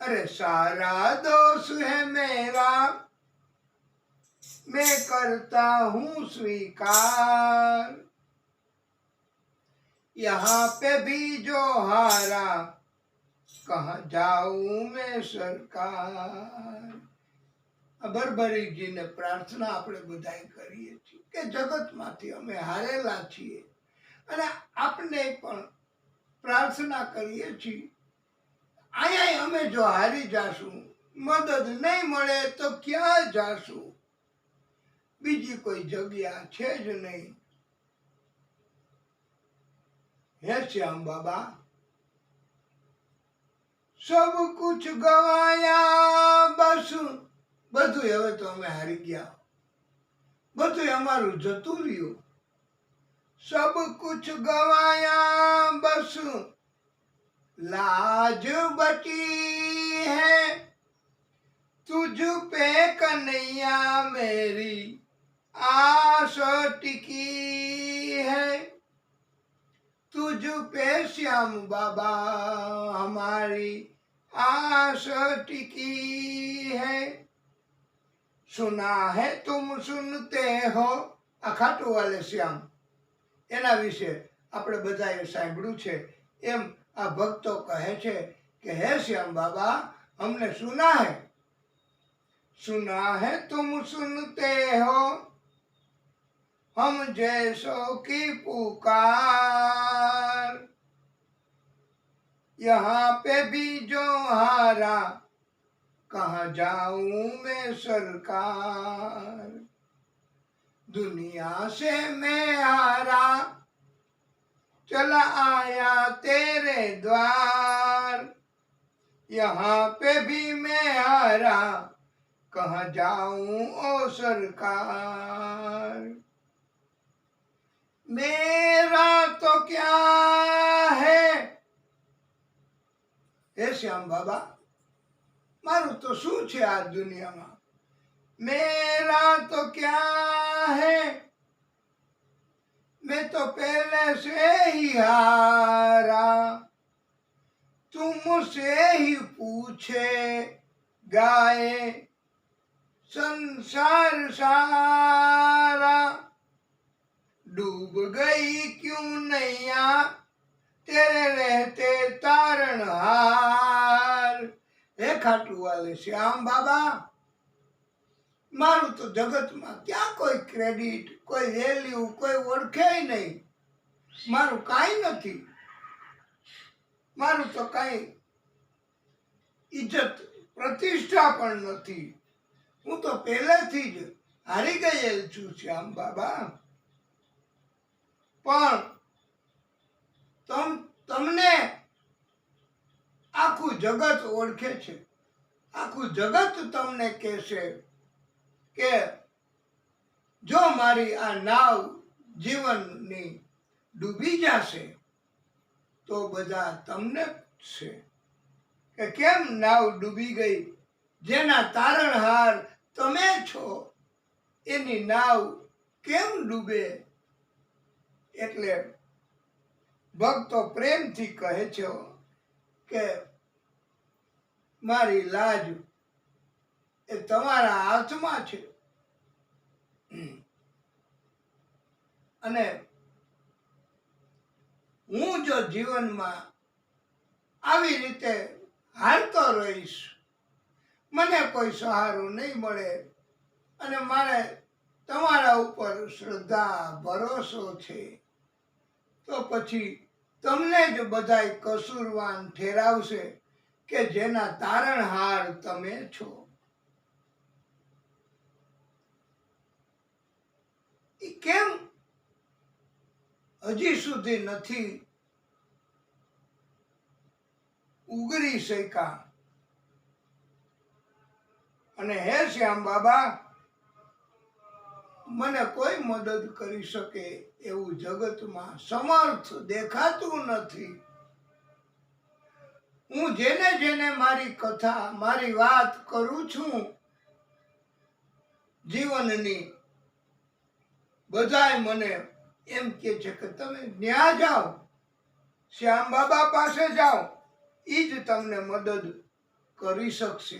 अरे सारा दोष है मेरा, मैं करता हूँ स्वीकार. यहाँ पे भी जो हारा, कहाँ जाऊं मैं सरकार. બર્બરીકજીને પ્રાર્થના આપણે બધાય કરીએ છીએ કે જગતમાંથી અમે હારેલા છીએ અને આપણે પણ પ્રાર્થના કરીએ છીએ. અહીંયા અમે જો હારી જાશું, મદદ નહીં મળે તો ક્યાં જાશું? બીજી કોઈ જગ્યા છે જ નહીં. હે શ્યામ બાબા, सब कुछ गवाया बस, બધું હવે તો અમે હારી ગયા, બધું અમારું જતું રહ્યું. सब कुछ गवाया बस, लाज बची है तुझ पे कन्हैया मेरी आस टिकी है, तुझ पे श्याम बाबा हमारी आस टिकी है। सुना है तुम सुनते हो, આ ખાટું વાલે શ્યામ એના વિશે આપણે બધાએ સાંભળ્યું છે। એમ આ ભક્તો કહે છે કે હે શ્યામ બાબા हमने सुना है तुम सुनते हो हम जैसों की पुकार, यहाँ पे भी जो हारा कहाँ जाऊं मैं सरकार। दुनिया से मैं हारा चला आया तेरे द्वार, यहाँ पे भी मैं हारा कहाँ जाऊं ओ सरकार। मेरा तो क्या है हे श्याम बाबा मारू तो शू छे आ दुनिया में, मेरा तो क्या है मैं तो पहले से ही हारा, तुम मुझसे ही पूछे गाए संसार सारा। डूब गई क्यों नैया तेरे रहते तारणहार। हे खाटू वाले श्याम बाबा मारू तो जगत में क्या कोई क्रेडिट कोई वेल्यू कोई ओळखे नहीं, मारू काई नहीं, मारू तो काई इज्जत प्रतिष्ठा पण नहीं, हूँ तो पहलेथी ज हारी गयेल छू श्याम बाबा। पण तमने आखू जगत ओळखे छे, आखू जगत तमने कहेशे के जो मारी आ नाव जीवननी डूबी जाशे तो बधा तमने छे के केम नाव डूबी गई, जेना तारणहार तमे छो एनी नाव केम डूबे। एटले भक्तो प्रेम थी कहे छो के मारी लाज ए तमारा हाथमां छे अने हूँ जो जीवन में आवी रीते हालतो रहीश, मने कोई सहारो नहीं मळे अने मारे तमारा ऊपर श्रद्धा भरोसो छे तो पछी तमने ज बधाय कसूरवान ठेरावशे के जेना तारणहार तमे छो। केम हजी सुधी नथी उगरी शक्या। अने हे श्याम बाबा मने कोई मदद करी सके एवं जगत में समर्थ देखातुं नथी। हूँ जेने जेने मारी कथा मारी वात करूं छूं जीवननी बधाय मने एम के छे के तमे न्या जाओ श्याम बाबा पासे जाओ ई ज तमने मदद करी शकशे।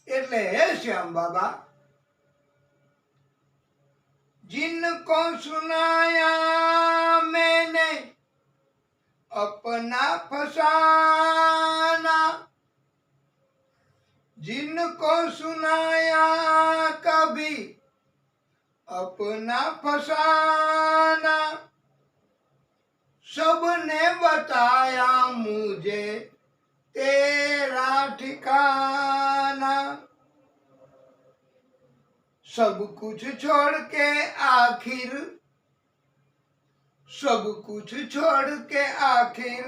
एटले हे श्याम बाबा जिनको सुनाया मैंने अपना फसाना, जिनको सुनाया कभी अपना फसाना, सबने बताया मुझे तेरा ठिकाना। सब कुछ छोड़ के आखिर, सब कुछ छोड़ के आखिर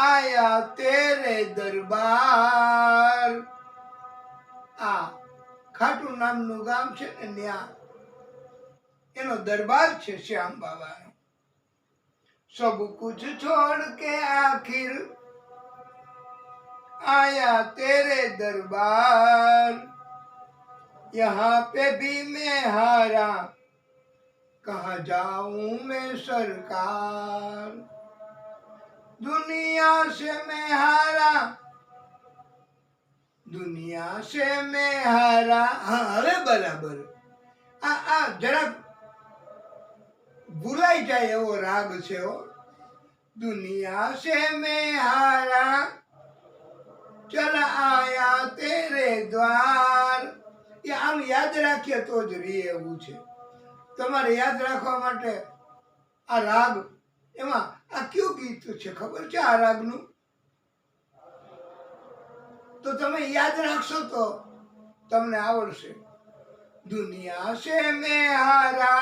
आया तेरे दरबार। आ खाटू नामનું ગામ છે ને ન્યા એનો દરબાર છે શ્યામ બાબાનો। सब कुछ छोड़ के आखिर आया तेरे दरबार, यहाँ पे भी मैं हारा, कहाँ जाऊं मैं सरकार। दुनिया से मैं हारा, दुनिया से मैं हारा। हाँ હવે બરાબર આ જરા ભૂલાઈ જાય એવો રાગ છે હો। दुनिया से मैं हारा, चला आया तेरे द्वार। એ આમ યાદ રાખીએ તો જ રે એવું છે। તમારે યાદ રાખવા માટે આ રાગ, એમાં આ કયું ગીત છે ખબર છે આ રાગનું? તો તમે યાદ રાખશો તો તમને આવડશે। दुनिया से मैं हारा,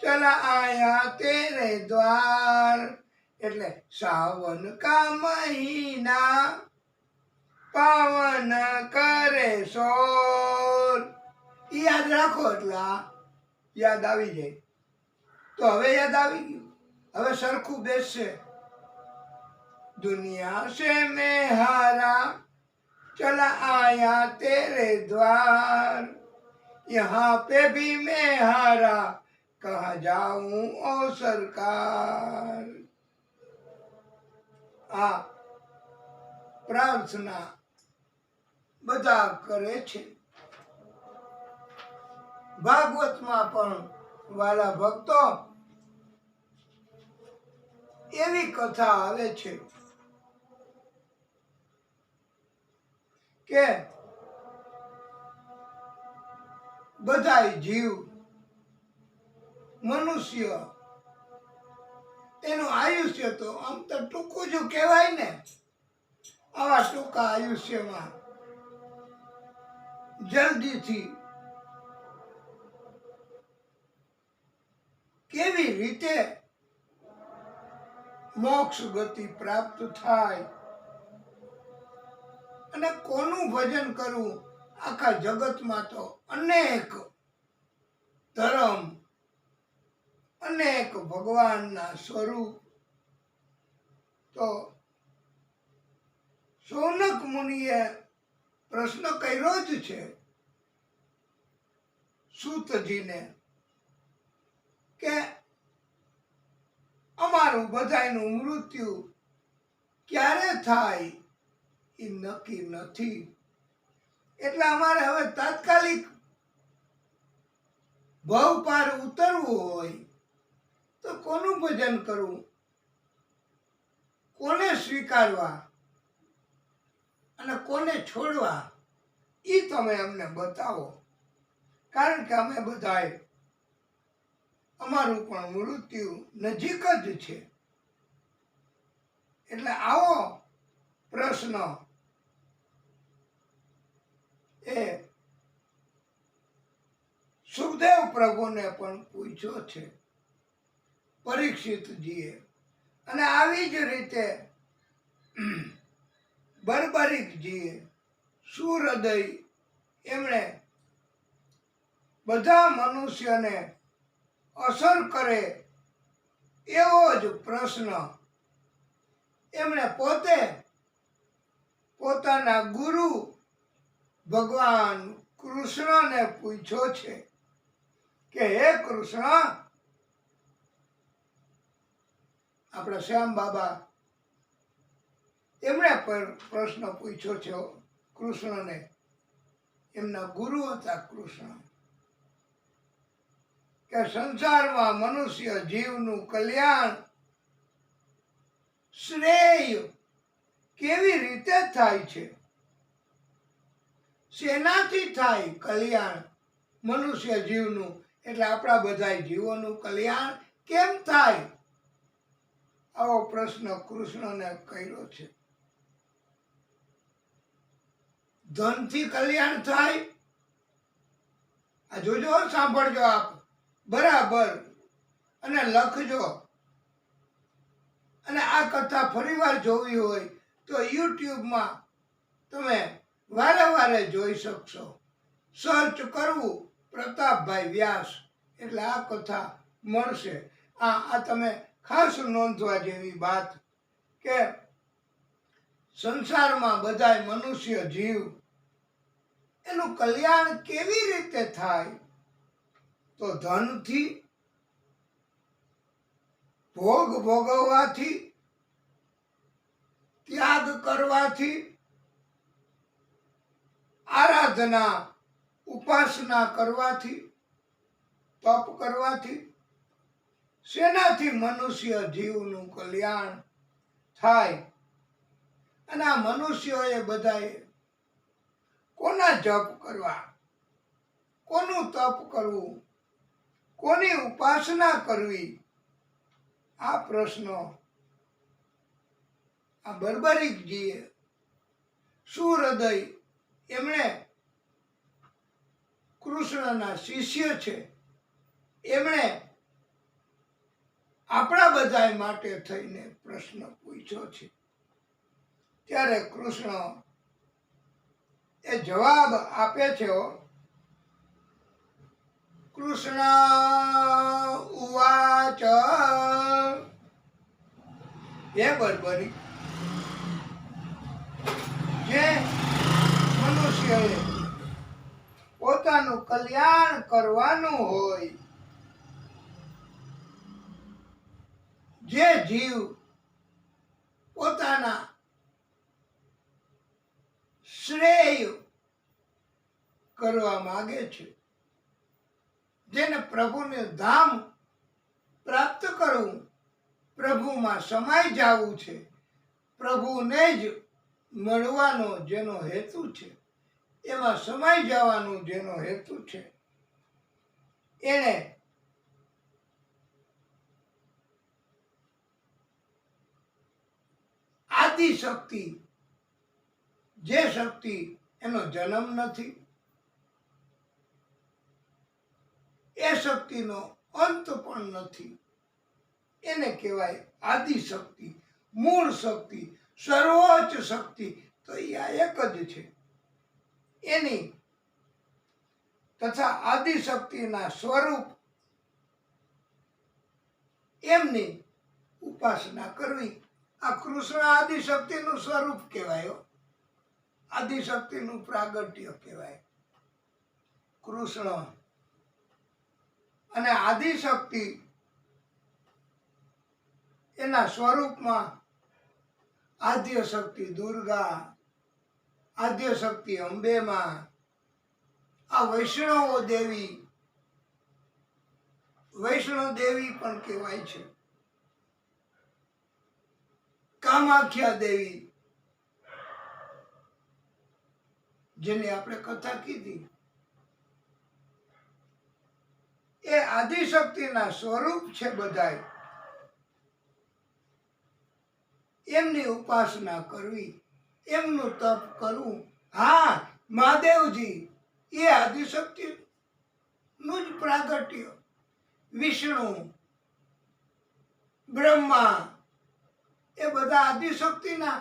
चला आया तेरे द्वार। એટલે સાવન કા મહિના પાવન કરે સોર। ઈ યાદ રાખો એટલે આ યાદ આવી જાય। તો હવે યાદ આવી ગયું, હવે સરખું બેસશે। दुनिया से मैं हारा, चला आया तेरे द्वार, यहाँ पे भी मैं हारा, कहाँ जाऊं ओ सरकार। આ પ્રાર્થના બધા કરે છે। ભાગવતમાં પણ વાલા ભક્તો એવી કથા આવે છે કે બધાય જીવ મનુષ્ય એનું આયુષ્ય તો આમ તો ટૂંકું જ કહેવાય ને। આવા ટૂંકા આયુષ્યમાં જલ્દીથી કેવી રીતે મોક્ષ ગતિ પ્રાપ્ત થાય અને કોનું ભજન કરવું। આખા જગતમાં તો અનેક ધર્મ, અનેક ભગવાનના સ્વરૂપ। તો સૌનક મુનિએ પ્રશ્ન કર્યો જ છે સૂતજીને કે અમારું બધાયનું મૃત્યુ ક્યારે થાય એ નક્કી નથી, એટલે અમારે હવે તાત્કાલિક ભવ પાર ઉતરવું હોય તો કોનું ભજન કરવું, કોને સ્વીકારવા અને કોને છોડવા એ તમે અમને બતાવો। કારણ કે અમે બધાય અમારું પણ મૃત્યુ નજીક જ છે। એટલે આવો પ્રશ્ન એ સુખદેવ પ્રભુને પણ પૂછ્યો છે પરીક્ષિતજીએ। અને આવી જ રીતે બર્બરીકજીએ સુહૃદય એમણે બધા મનુષ્યને અસર કરે એવો જ પ્રશ્ન એમણે પોતે પોતાના ગુરુ ભગવાન કૃષ્ણને પૂછ્યો છે કે હે કૃષ્ણ, આપણા શ્યામ બાબા એમણે પણ પ્રશ્ન પૂછ્યો છે કૃષ્ણને, એમના ગુરુ હતા કૃષ્ણ, કે સંસારમાં મનુષ્ય જીવનું કલ્યાણ શ્રેય કેવી રીતે થાય છે, શેનાથી થાય કલ્યાણ મનુષ્ય જીવનું, એટલે આપણા બધા જીવોનું કલ્યાણ કેમ થાય? આવો પ્રશ્ન કૃષ્ણને કર્યો છે। ધનથી કલ્યાણ થાય? આ જોજો, સાંભળજો આપ બરાબર અને લખજો। અને આ કથા ફરીવાર જોવી હોય તો યુટ્યુબમાં તમે વારે વારે જોઈ શકશો। સર્ચ કરવું પ્રતાપભાઈ વ્યાસ એટલે આ કથા મળશે। આ તમે ખાસ નોંધવા જેવી વાત કે સંસારમાં બધાય મનુષ્ય જીવ એનું કલ્યાણ કેવી રીતે થાય? તો ધનથી, ભોગ ભોગવવાથી, ત્યાગ કરવાથી, આરાધના ઉપાસના કરવાથી, તપ કરવાથી. શેનાથી મનુષ્ય જીવનું કલ્યાણ થાય? અને આ મનુષ્યોએ બધાએ કોના જપ કરવા, કોનું તપ કરવું, કોની ઉપાસના કરવી? આ પ્રશ્નો આ બર્બરીકજીએ સુહૃદય એમણે કૃષ્ણના શિષ્ય છે, એમણે આપણા બધા માટે થઈને પ્રશ્ન પૂછ્યો છે. ત્યારે કૃષ્ણ એ જવાબ આપે છે. કૃષ્ણ ઉવાચ, હે બર્બરી, જે મનુષ્યએ પોતાનું કલ્યાણ કરવાનું હોય, જે જીવ પોતાના શ્રેય કરવા માંગે છે, જેને પ્રભુનું ધામ પ્રાપ્ત કરવું, પ્રભુમાં સમાઈ જવું છે, પ્રભુને જ મળવાનો જેનો હેતુ છે, એમાં સમાઈ જવાનું જેનો હેતુ છે, એને આદિ શક્તિ, જે શક્તિ એનો જન્મ નથી, એ શક્તિનો અંત પણ નથી, એને કહેવાય આદિ શક્તિ, મૂળ શક્તિ, સર્વોચ્ચ શક્તિ. તો એ આ એક જ છે. એની તથા આદિ શક્તિના સ્વરૂપ એમની ઉપાસના કરવી. આ કૃષ્ણ આદિ શક્તિનું સ્વરૂપ કહેવાય, આદિ શક્તિનું પ્રાગટ્ય કહેવાય કૃષ્ણ. અને આદિ શક્તિ એના સ્વરૂપમાં આદ્ય શક્તિ દુર્ગા, આદ્ય શક્તિ અંબેમાં, આ વૈષ્ણવ દેવી, વૈષ્ણવ દેવી પણ કહેવાય છે, કામાખ્યા દેવી, જેની આપણે કથા કીધી, એ આદિશક્તિના સ્વરૂપ છે બધાય. એમની ઉપાસના કરવી, એમનું તપ કરવું. હા, મહાદેવજી એ આદિશક્તિ નું જ પ્રાગટ્ય, વિષ્ણુ, બ્રહ્મા, એ બધા આદિશક્તિના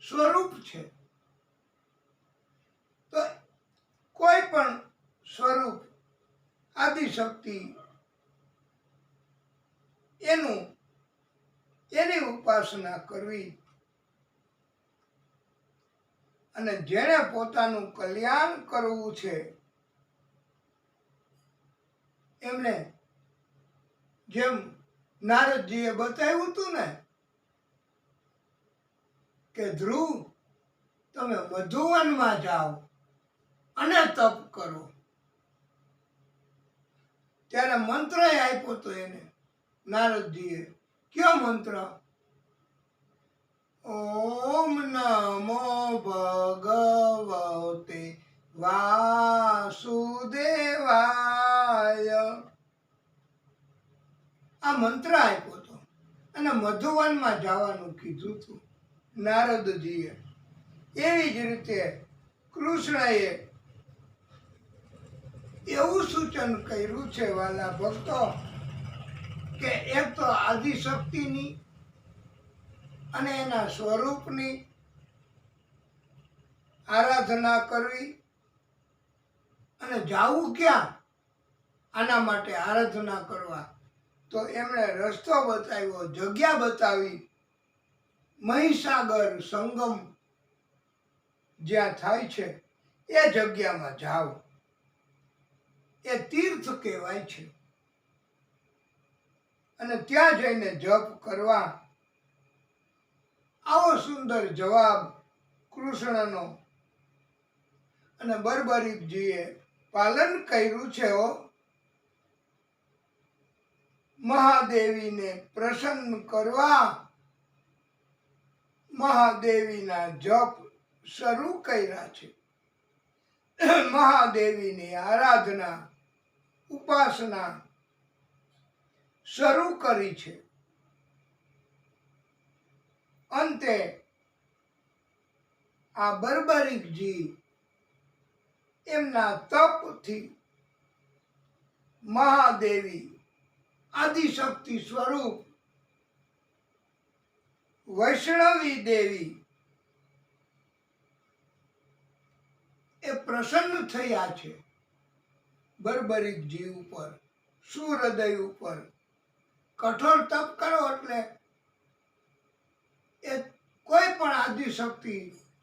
સ્વરૂપ છે. તો કોઈ પણ સ્વરૂપ આદિશક્તિ એની ઉપાસના કરવી. અને જેણે પોતાનું કલ્યાણ કરવું છે, એમને જેમ નારદજીએ બતાવ્યું હતું ને કે ધ્રુવ, તમે મધુવનમાં જાઓ અને તપ કરો, ત્યારે મંત્ર આપ્યો તો એને નારદજીએ. કયો મંત્ર? ઓમ નમો ભગવતે વાસુદેવાય. આ મંત્ર આપ્યો તો અને મધુવનમાં જવાનું કીધું હતું નારદજીએ. એવી જ રીતે કૃષ્ણએ એવું સૂચન કર્યું છે વાલા ભક્તો, કે એક તો આદિશક્તિની અને એના સ્વરૂપની આરાધના કરવી. અને જાવું ક્યાં આના માટે આરાધના કરવા? તો એમણે રસ્તો બતાવ્યો, જગ્યા બતાવી, મહીસાગર સંગમ જ્યાં થાય છે એ જગ્યામાં જાઓ. એ તીર્થ કહેવાય છે. અને ત્યાં જઈને જપ કરવા. આવો સુંદર જવાબ કૃષ્ણનો. અને બર્બરીકજીએ પાલન કર્યું છે. મહાદેવીને પ્રસન્ન કરવા મહાદેવીના જપ શરૂ કર્યા છે. મહાદેવીની આરાધના ઉપાસના શરૂ કરી છે. અંતે આ બર્બરીકજી એમના તપથી મહાદેવી આદિશક્તિ સ્વરૂપ વૈષ્ણવી દેવી એ પ્રસન્ન થયા છે બર્બરીકજી ઉપર, સુહૃદય ઉપર. કઠોર તપ કરો એટલે એ કોઈ પણ આદિશક્તિ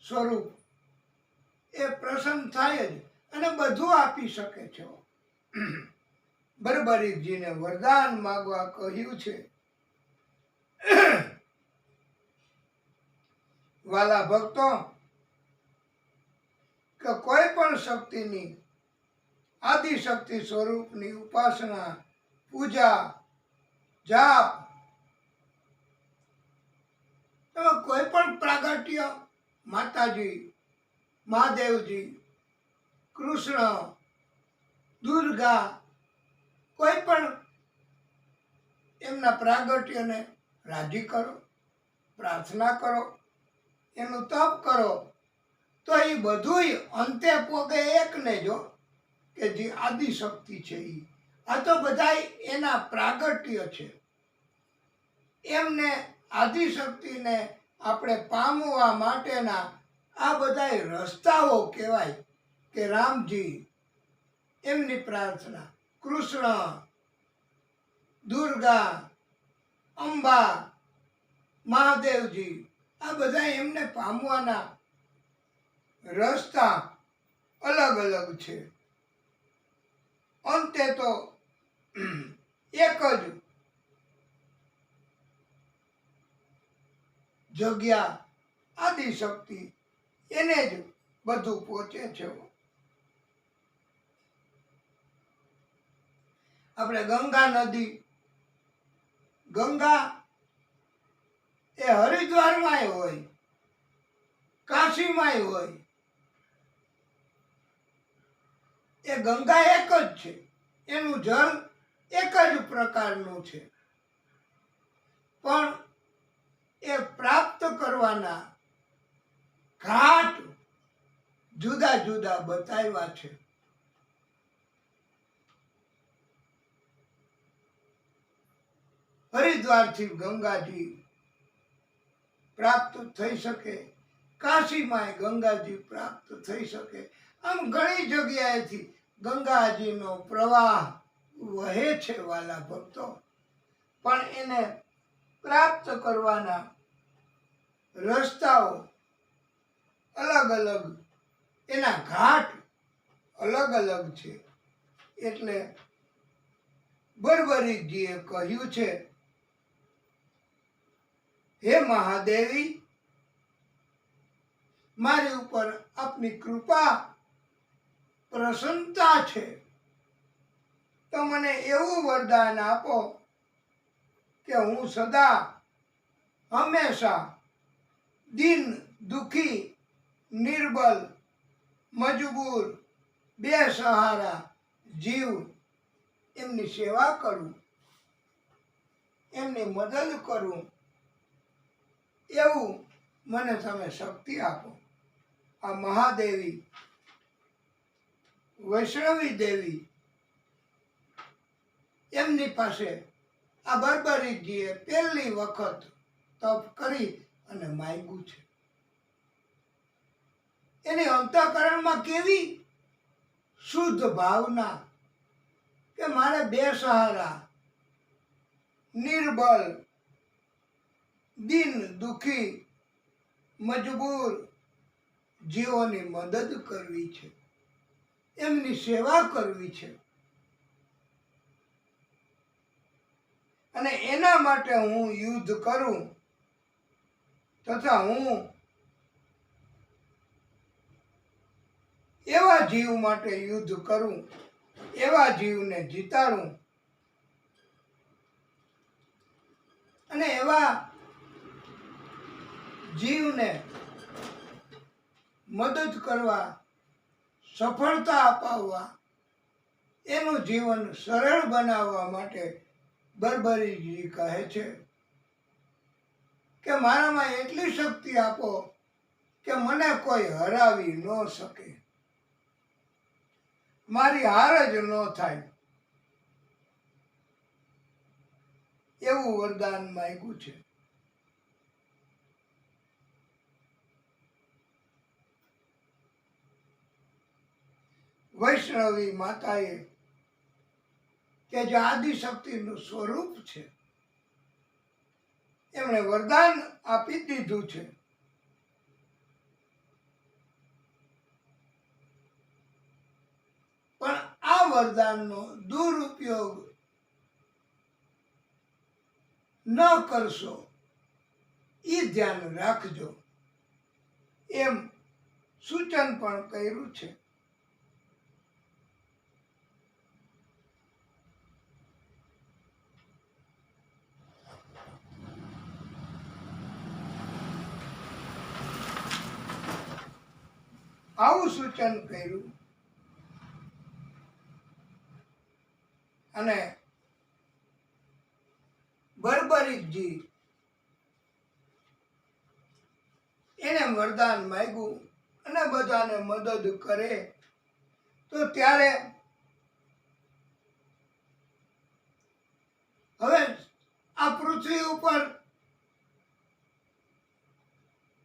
સ્વરૂપ એ પ્રસન્ન થાય જ અને બધું આપી શકે છે. બર્બરીકજીને વરદાન માંગવા કહ્યું છે. વાલા ભક્તો, કે કોઈ પણ શક્તિની આદિશક્તિ સ્વરૂપની ઉપાસના, પૂજા, જાપ, કોઈ પણ પ્રાગટ્ય, માતાજી, મહાદેવજી, કૃષ્ણ, દુર્ગા, કોઈ પણ એમના પ્રાગટ્યને રાજી કરો, પ્રાર્થના કરો, એનું તપ કરો, તો એ બધુંય અંતે પોગે એકને જો કે જે આદિશક્તિ છે. આ તો બધા એના પ્રાગટ્ય છે. એમને આદિશક્તિને આપણે પામવા માટેના આ બધા રસ્તાઓ કહેવાય. કે રામજી, એમની પ્રાર્થના, કૃષ્ણ, દુર્ગા, અંબા, મહાદેવજી, આ બધા એમને પામવાના રસ્તા અલગ અલગ છે. અંતે તો એક જ જગ્યા આદિશક્તિ, એને જ બધું પહોંચે છે. આપણે ગંગા નદી, ગંગા એ હરિદ્વારમાંય હોય, કાશીમાંય હોય. એ ગંગા એક જ છે. એનું જળ એક જ પ્રકારનું છે. પણ એ પ્રાપ્ત કરવાના ઘાટ જુદા જુદા બતાવ્યા છે. હરિદ્વારથી ગંગાજી પ્રાપ્ત થઈ શકે, કાશીમાં ગંગાજી પ્રાપ્ત થઈ શકે. આમ ઘણી જગ્યાએથી ગંગાજીનો પ્રવાહ વહે છે વાલા ભક્તો. પણ એને પ્રાપ્ત કરવાના રસ્તાઓ અલગ અલગ, એના ઘાટ અલગ અલગ છે. એટલે બર્બરીકજીએ કહ્યું છે, હે મહાદેવી, મારી ઉપર આપની કૃપા પ્રસન્નતા છે. તો મને એવું વરદાન આપો કે હું સદા હંમેશા દિન, દુખી, નિર્બલ, મજબૂર, બેસહારા જીવ એમની સેવા કરું, એમની મદદ કરું. એવું મને તમે શક્તિ આપો. આ મહાદેવી, વૈષ્ણવી દેવી, એમની પાસે આ બર્બરીકજીએ પહેલી વખત તપ કરી અને માંગ્યું છે. એની અંતઃકરણમાં કેવી શુદ્ધ ભાવના કે મારે બેસહારા, નિર્બળ, દિન, દુખી, મજબૂર જીવોની મદદ કરવી છે, એમની સેવા કરવી છે, અને એના માટે હું યુદ્ધ કરું તથા હું એવા જીવ માટે યુદ્ધ કરું, એવા જીવને જીતાડું અને એવા જીવને મદદ કરવા, સફળતા અપાવવા, એનું જીવન સરળ બનાવવા માટે બર્બરીજી કહે છે કે મારામાં એટલી શક્તિ આપો કે મને કોઈ હરાવી ન શકે, મારી હાર જ ન થાય, એવું વરદાન માંગ્યું છે. વૈષ્ણવી માતાએ કે જે આદિશક્તિનું સ્વરૂપ છે, એમણે વરદાન આપી દીધું છે. પણ આ વરદાનનો દુરુપયોગ ન કરશો, એ ધ્યાન રાખજો, એમ સૂચન પણ કર્યું છે. આવું સૂચન કર્યું અને બર્બરીકજી એને વરદાન માંગ્યું અને બધાને મદદ કરે, તો ત્યારે હવે આ પૃથ્વી ઉપર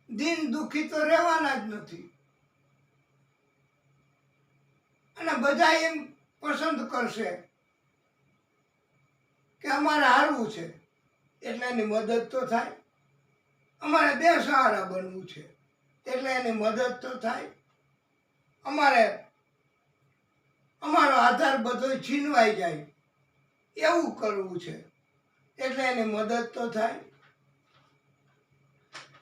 દિન દુખી તો રહેવાના જ નથી, અને બધા એમ પસંદ કરશે કે અમારે હારવું છે એટલે એની મદદ તો થાય, અમારે બેસહારા બનવું છે એટલે એની મદદ તો થાય, અમારે અમારો આધાર બધો છીનવાઈ જાય એવું કરવું છે એટલે એની મદદ તો થાય.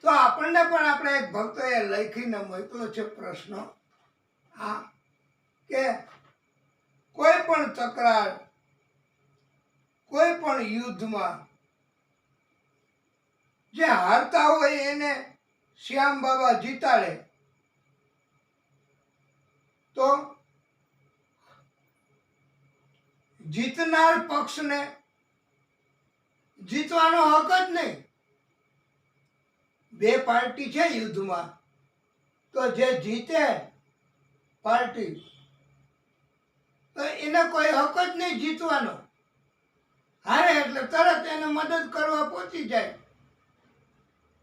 તો આપણને પણ આપણે એક ભક્તોએ લખીને મોકલ્યો છે પ્રશ્ન, હા, કે કોઈ પણ તકરાર, કોઈ પણ યુદ્ધમાં જે હારતા હોય એને શ્યામ બાબા જીતાડે તો જીતનાર પક્ષને જીતવાનો હક જ નહીં. બે પાર્ટી છે યુદ્ધમાં, તો જે જીતે પાર્ટી તો એને કોઈ હક જ નહીં જીતવાનો, હારે એટલે તરત એને મદદ કરવા પહોંચી જાય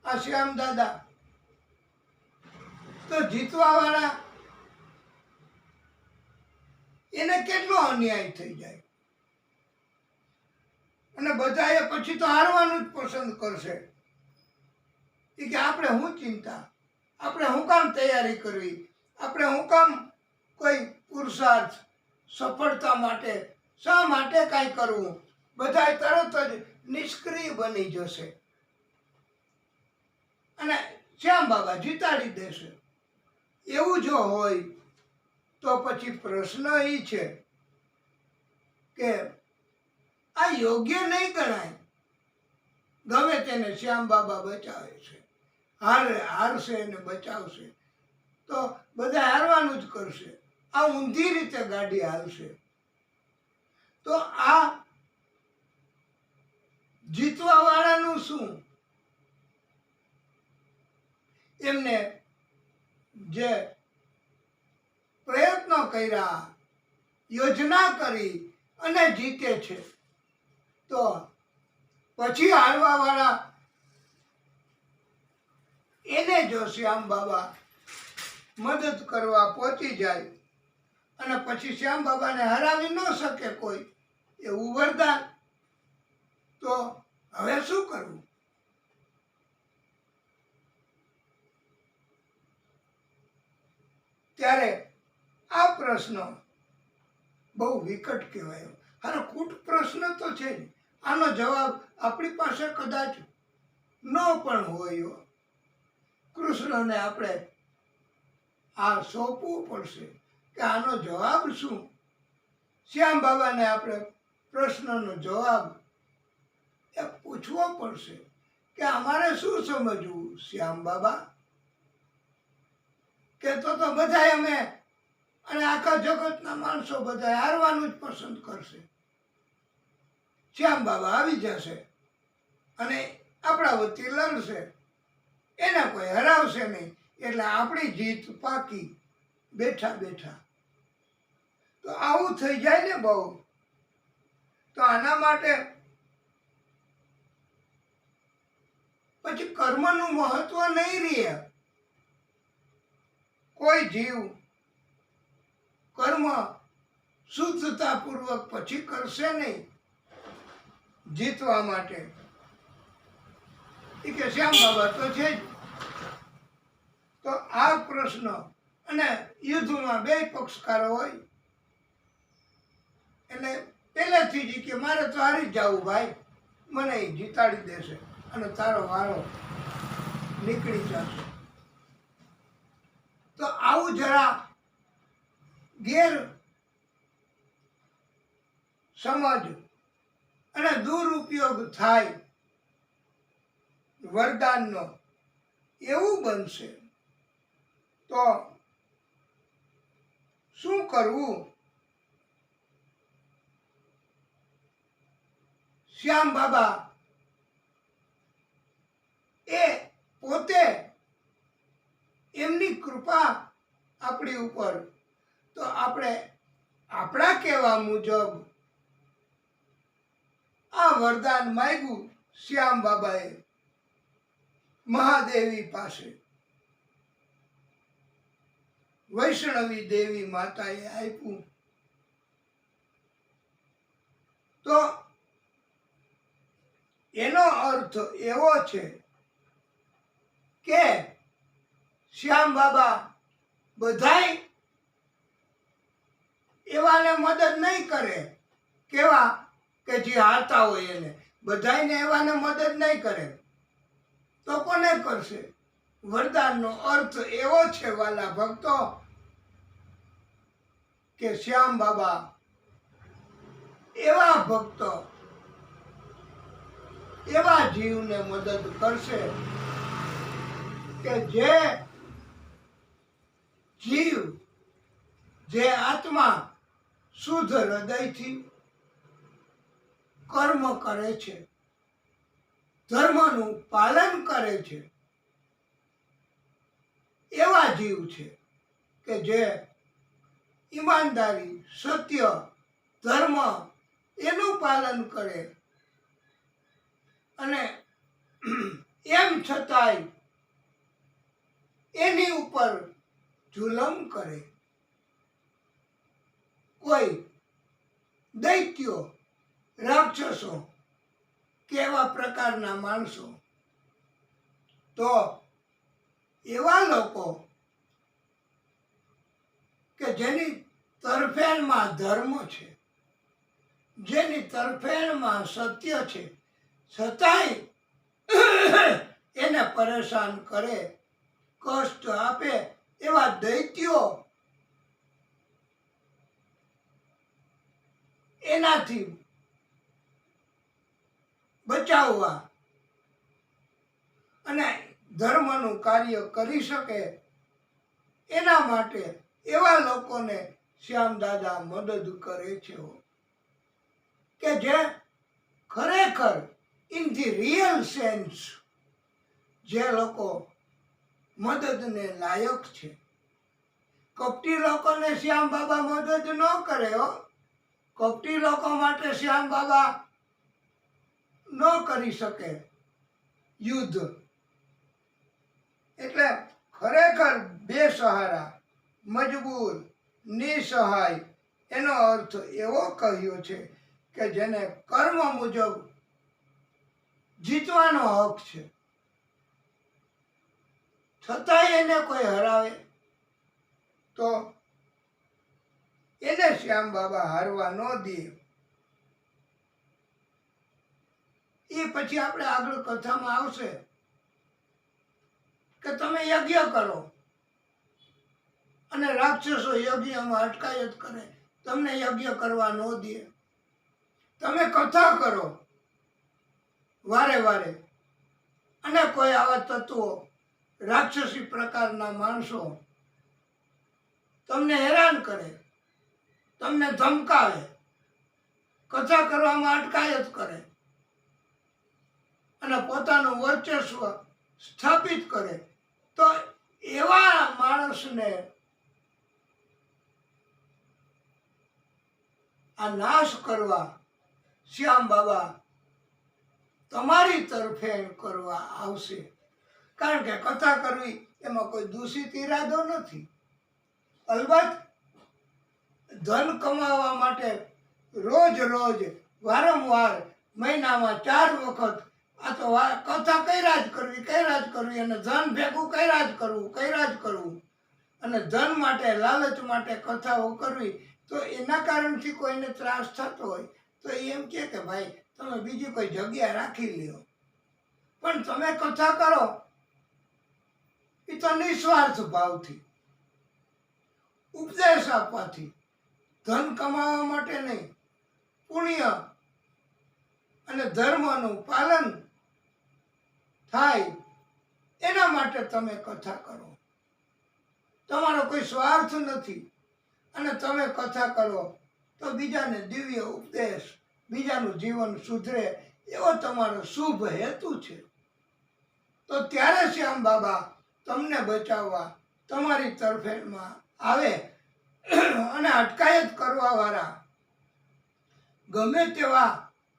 આ શ્યામ દાદા. તો જીતવા વાળા એને કેટલો અન્યાય થઈ જાય, અને બધાએ પછી તો હારવાનું જ પસંદ કરશે કે આપણે શું ચિંતા, આપણે શું કામ તૈયારી કરવી, આપણે શું કામ કોઈ પુરુષાર્થ સફળતા માટે શા માટે કાંઈ કરવું, બધા તરત જ નિષ્ક્રિય બની જશે અને શ્યામ બાબા જીતાડી દેશે. એવું જો હોય તો પછી પ્રશ્ન એ છે કે આ યોગ્ય નહીં ગણાય. ગમે તેને શ્યામ બાબા બચાવે છે, હારશે એને બચાવશે તો બધા હારવાનું જ કરશે, આ ઊંધી રીતે ગાડી હાલશે. તો આ જીતવા વાળાનું શું? એમને જે પ્રયત્નો કર્યા, યોજના કરી અને જીતે છે, તો પછી હારવા વાળા એને જો શ્યામ બાબા મદદ કરવા પહોંચી જાય અને પછી શ્યામ બાબાને હરાવી ન શકે કોઈ, એવું વરદાન, તો હવે શું કરવું? ત્યારે આ પ્રશ્ન બહુ વિકટ કહેવાય. આનો કૂટ પ્રશ્ન તો છે જ. આનો જવાબ આપણી પાસે કદાચ ન પણ હોય. કૃષ્ણને આપણે આ સોંપવું પડશે કે આનો જવાબ શું. શ્યામ બાબાને આપણે પ્રશ્નનો જવાબ એ પૂછવો પડશે કે અમારે શું સમજવું શ્યામ બાબા. કે તો બધાય અમે અને આખા જગતના માણસો બધા હારવાનું જ પસંદ કરશે. શ્યામ બાબા આવી જશે અને આપણા વતી લડશે, એને કોઈ હરાવશે નહીં, એટલે આપણી જીત પાકી બેઠા બેઠા. તો આવું થઈ જાય ને બહુ. તો આના માટે પછી કર્મનું મહત્વ નહીં રહે. કોઈ જીવ કર્મ શુદ્ધતાપૂર્વક પછી કરશે નહીં જીતવા માટે. એ કે શ્યામ બાબા તો છે જ. તો આ પ્રશ્ન, અને યુદ્ધમાં બે પક્ષકારો હોય એટલે પહેલેથી જ કે મારે તો હારી જ જવું ભાઈ, મને એ જીતાડી દેશે અને તારો વારો નીકળી જશે. તો આવું જરા ગેર સમજ અને દુરુપયોગ થાય વરદાનનો એવું બનશે તો શું કરવું. શ્યામ બાબા એ પોતે એમની કૃપા આપણી ઉપર, તો આપણે આપણા કહેવા મુજબ આ વરદાન માંગ્યું શ્યામ બાબાએ મહાદેવી પાસે. વૈષ્ણવી દેવી માતાએ આપ્યું. તો એનો અર્થ એવો છે કે શ્યામ બાબા બધાય એવાને મદદ નહીં કરે. કેવા કે જે હારતા હોય એને બધાયને એવાને મદદ નહીં કરે. તો કોને કરશે. વરદાનનો અર્થ એવો છે વાલા ભક્તો કે શ્યામ બાબા એવા ભક્તો એવા જીવને મદદ કરશે કે જે જીવ, જે આત્મા શુદ્ધ હૃદયથી કર્મ કરે છે, ધર્મનું પાલન કરે છે, એવા જીવ છે કે જે ઈમાનદારી, સત્ય, ધર્મ એનું પાલન કરે અને એમ છતાંય એની ઉપર જુલમ કરે. કોઈ દૈત્યો, રાક્ષસો કેવા પ્રકારના માણસો, તો એવા લોકો કે જેની તરફેણમાં ધર્મ છે, જેની તરફેણમાં સત્ય છે, છતાંય એને પરેશાન કરે, કષ્ટ આપે, એવા દૈત્યો એનાથી બચાવવા અને ધર્મનું કાર્ય કરી શકે એના માટે એવા લોકોને શ્યામ દાદા મદદ કરે છે કે જે ખરેખર ઇન ધી રિયલ સેન્સ જે લોકો મદદને લાયક છે. કપટી લોકોને શ્યામ બાબા મદદ ન કરે હો. કપટી લોકો માટે શ્યામ બાબા ન કરી શકે યુદ્ધ. એટલે ખરેખર બેસહારા, મજબૂર, નિસહાય એનો અર્થ એવો કહ્યો છે કે જેને કર્મ મુજબ જીતવાનો હક છે, છતાંય એને કોઈ હરાવે તો એને શ્યામ બાબા હારવા ન દે. એ પછી આપણે આગળ કથામાં આવશે કે તમે યજ્ઞ કરો અને રાક્ષસો યજ્ઞમાં અટકાયત કરે, તમને યજ્ઞ કરવા ન દે. તમે કથા કરો વારે વારે અને કોઈ આવા તત્વો રાક્ષસી પ્રકારના માણસો તમને હેરાન કરે, તમને ધમકાવે, કથા કરવામાં અટકાયત કરે અને પોતાનું વર્ચસ્વ સ્થાપિત કરે, તો એવા માણસને આ નાશ કરવા શ્યામ બાબા તમારી તરફેણ કરવા આવશે. કારણ કે કથા કરવી એમાં કોઈ દૂષિત ઈરાદો નથી. અલબત્ત ધન કમાવા માટે રોજ રોજ વારંવાર મહિનામાં 4 વખત આ તો કથા કર્યા જ કરવી અને ધન ભેગું કર્યા જ કરવું અને ધન માટે લાલચ માટે કથાઓ કરવી, તો એના કારણથી કોઈને ત્રાસ થતો હોય તો એમ કે ભાઈ તમે બીજી કોઈ જગ્યા રાખી લ્યો. પણ તમે કથા કરો એ તો નિસ્વાર્થ ભાવથી, ઉપદેશ આપવાથી, ધન કમાવા માટે નહીં, પુણ્ય અને ધર્મનું પાલન થાય એના માટે તમે કથા કરો. તમારો કોઈ સ્વાર્થ નથી અને તમે કથા કરો તો બીજાને દિવ્ય ઉપદેશ, બીજાનું જીવન સુધરે એવો તમારો શુભ હેતુ છે. તો ત્યારે શ્યામ બાબા તમને બચાવવા તમારી તરફેણમાં આવે અને અટકાયત કરવા વાળા ગમે તેવા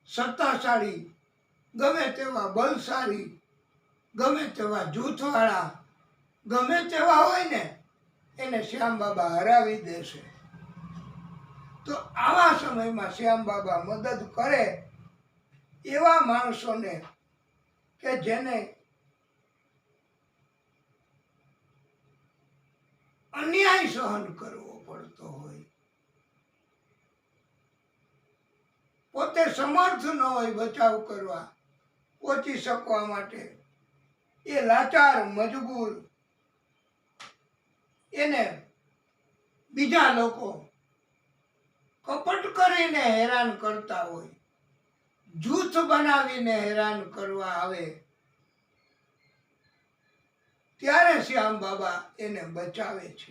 સત્તાશાળી, ગમે તેવા બલશાળી, ગમે તેવા જૂથવાળા, ગમે તેવા હોય ને એને શ્યામ બાબા હરાવી દેશે. તો આવા સમયમાં શ્યામ બાબા મદદ કરે એવા માણસોને કે જેને અન્યાય સહન કરવો પડતો હોય, પોતે સમર્થ ન હોય બચાવ કરવા, પહોંચી શકવા માટે, એ લાચાર મજબૂર, એને બીજા લોકો કપટ કરીને હેરાન કરતા હોય, જૂથ બનાવીને હેરાન કરવા આવે, ત્યારે શ્યામ બાબા એને બચાવે છે.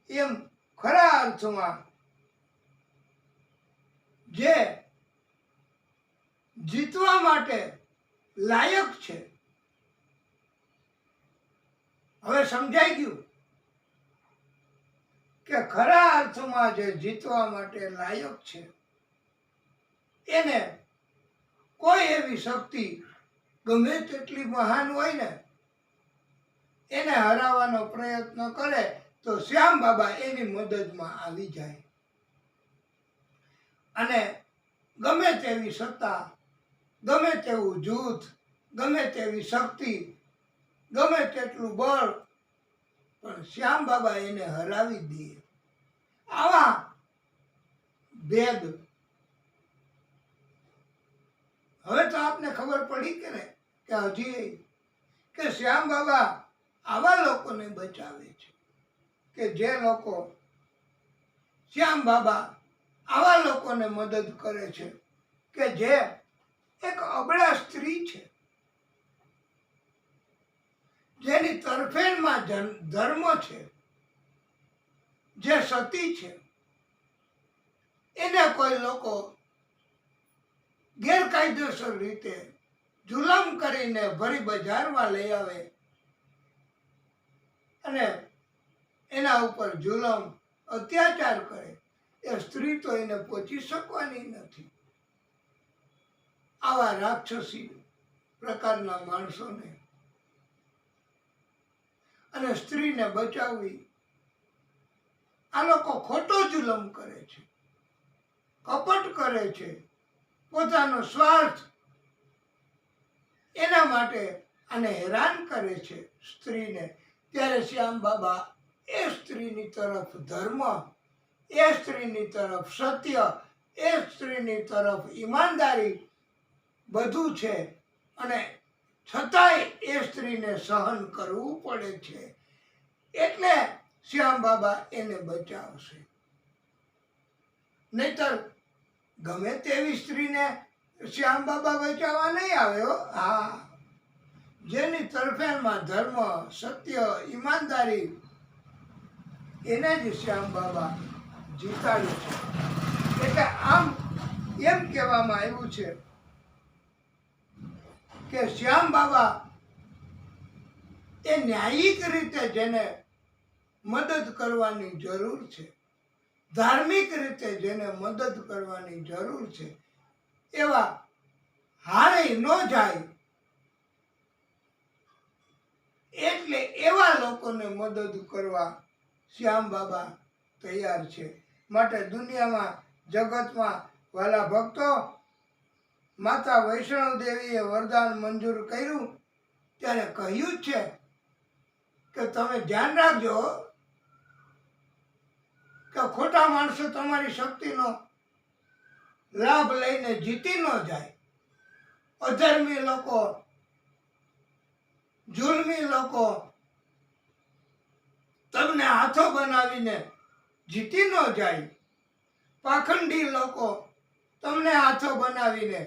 એમ ખરા અર્થમાં જે જીતવા માટે લાયક છે. હવે સમજાઈ ગયું કે ખરા અર્થમાં જે જીતવા માટે લાયક છે એને કોઈ એવી શક્તિ ગમે તેટલી મહાન હોય ને એને હરાવવાનો પ્રયત્ન કરે તો શ્યામ બાબા એની મદદમાં આવી જાય અને ગમે તેવી સત્તા, ગમે તેવું જૂથ, ગમે તેવી શક્તિ, ગમે તેટલું બળ, પણ શ્યામ બાબા એને હરાવી દે. આવા ભેદ હવે તો આપને ખબર પડી કે હજી કે શ્યામ બાબા આવા લોકોને બચાવે છે કે જે લોકો શ્યામ બાબા આવા લોકોને મદદ કરે છે કે જે એક અબળા સ્ત્રી છે, જેની તરફેણમાં ધર્મ છે, જે સતી છે, એને કોઈ લોકો ગેરકાયદેસર રીતે જુલમ કરીને ભરી બજારમાં લઈ આવે અને એના ઉપર જુલમ અત્યાચાર કરે, એ સ્ત્રી તો એને પહોંચી શકવાની નથી. આવા રાક્ષસી પ્રકારના માણસોને અને સ્ત્રીને બચાવવી, આ લોકો ખોટો જુલમ કરે છે, કપટ કરે છે, પોતાનો સ્વાર્થ એના માટે આને હેરાન કરે છે સ્ત્રીને. ત્યારે શ્યામ બાબા એ સ્ત્રીની તરફ ધર્મ, એ સ્ત્રીની તરફ સત્ય, એ સ્ત્રીની તરફ ઈમાનદારી બધું છે, અને છતાંય એ સ્ત્રીને સહન કરવું પડે છે. એટલે શ્યામ બાબા એને બચાવશે. નહીતર ગમે તેવી સ્ત્રીને શ્યામ બાબા બચાવવા નહીં આવે હો. હા, જેની તરફેણમાં ધર્મ, સત્ય, ઈમાનદારી, એને જ શ્યામ બાબા જીતાડે છે. એટલે આમ એમ કહેવામાં આવ્યું છે કે શ્યામ બાબા એ ન્યાયિક રીતે જેને મદદ કરવાની જરૂર છે, ધાર્મિક રીતે જેને મદદ કરવાની જરૂર છે, એવા હારે ન જાય, એટલે એવા લોકોને મદદ કરવા શ્યામ બાબા તૈયાર છે. માટે દુનિયામાં, જગતમાં વાલા ભક્તો, માતા વૈષ્ણવ દેવીએ વરદાન મંજૂર કર્યું ત્યારે કહ્યું છે કે તમે ધ્યાન રાખજો કે ખોટા માણસો તમારી શક્તિનો લાભ લઈને જીતી ન જાય. અધર્મી લોકો, જુલ્મી લોકો તમને હાથો બનાવીને જીતી ન જાય. પાખંડી લોકો તમને હાથો બનાવીને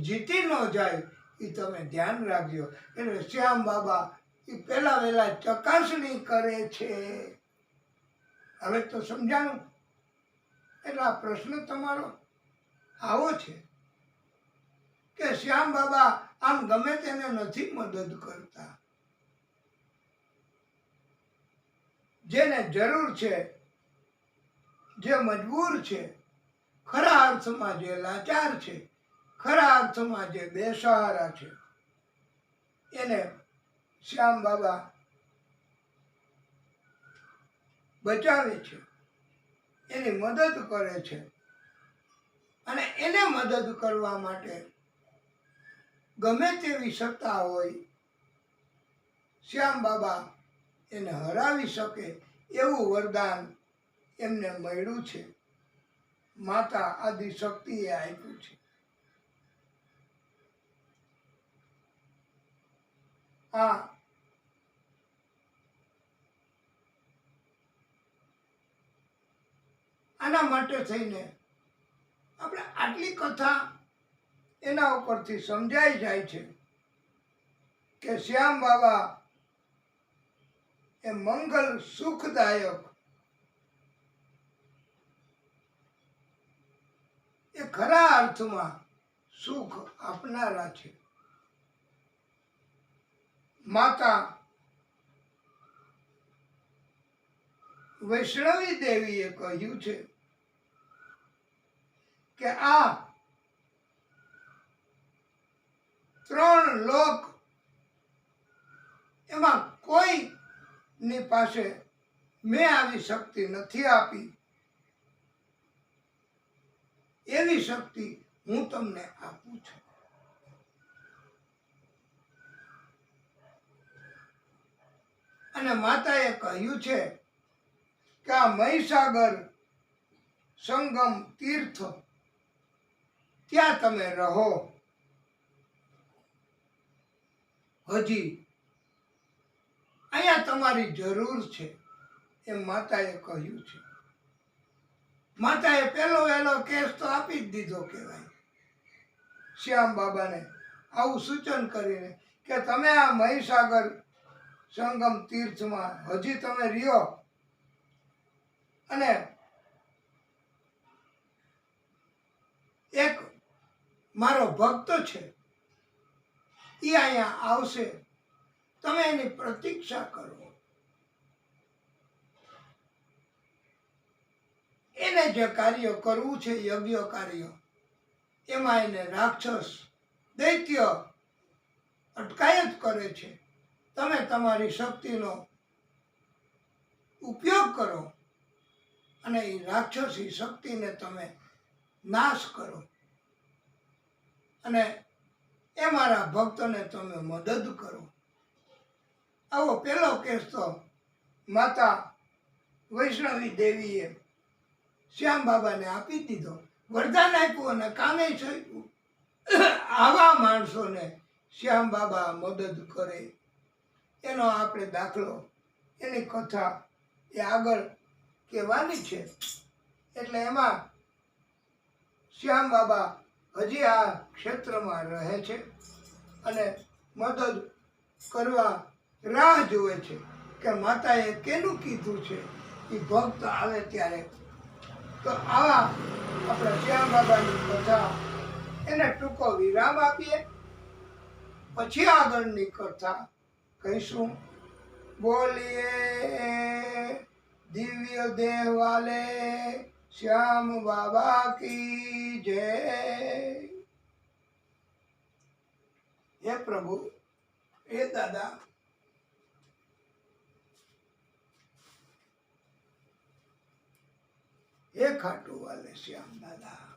જીતી ન જાય. એ તમે ધ્યાન રાખજો. એટલે શ્યામ બાબા એ પહેલા વહેલા ચકાસણી કરે છે. હવે તો સમજાણું. એટલે આ પ્રશ્ન તમારો આવો છે કે શ્યામ બાબા આમ ગમે તેને નથી મદદ કરતા. જેને જરૂર છે, જે મજબૂર છે, ખરા અર્થમાં જે લાચાર છે, ખરા અર્થમાં જે બેસહારા છે, એને શ્યામ બાબા બચાવે છે, એની મદદ કરે છે. અને એને મદદ કરવા માટે ગમે તેવી સત્તા હોય, શ્યામ બાબા એને હરાવી શકે એવું વરદાન એમને મળ્યું છે. માતા આદિશક્તિએ આપ્યું છે. આના માટે થઈને આપણે આટલી કથા એના ઉપરથી સમજાઈ જાય છે કે શ્યામ બાબા એ મંગલ સુખદાયક, એ ખરા અર્થમાં સુખ આપનારા છે. માતા વૈષ્ણવી દેવીએ કહ્યું છે કે આ 3 લોક એમાં કોઈની પાસે મેં આવી શક્તિ નથી આપી, એવી શક્તિ હું તમને આપું છું. અને માતાએ કહ્યું છે કે આ મહીસાગર સંગમ તીર્થ, ત્યાં તમે રહો. હજી અહીંયા તમારી જરૂર છે, એમ માતાએ કહ્યું છે. માતાએ પહેલો વહેલો કેસ તો આપી જ દીધો કહેવાય શ્યામ બાબાને, આવું સૂચન કરીને કે તમે આ મહીસાગર સંગમ તીર્થમાં હજી તમે રહ્યો, અને એક મારો ભક્ત છે એ અહીંયા આવશે, તમે એની પ્રતીક્ષા કરો. એને જે કાર્ય કરવું છે, યજ્ઞ કાર્ય, એમાં એને રાક્ષસ, દૈત્ય અટકાયત કરે છે. તમે તમારી શક્તિનો ઉપયોગ કરો અને એ રાક્ષસી શક્તિને તમે નાશ કરો, અને એ મારા ભક્તોને તમે મદદ કરો. આવો પહેલો કેસ તો માતા વૈષ્ણવી દેવીએ શ્યામ બાબાને આપી દીધો, વરદાન આપ્યું અને કામે સોંપ્યું. આવા માણસોને શ્યામ બાબા મદદ કરે એનો આપણે દાખલો, એની કથા એ આગળ કહેવાની છે. એટલે એમાં શ્યામ બાબા હજી આ ક્ષેત્રમાં રહે છે અને મદદ કરવા રાહ જુએ છે કે માતાએ કેનું કીધું છે એ ભક્ત આવે ત્યારે. તો આવા આપણા શ્યામ બાબાની કથા એને ટૂંકો વિરામ આપીએ, પછી આગળની કથા કહીશું. બોલીએ દિવ્ય દેહ વાલે શ્યામ બાબા કી જય. હે પ્રભુ, હે દાદા, હે ખાટુ વાલે શ્યામ દાદા.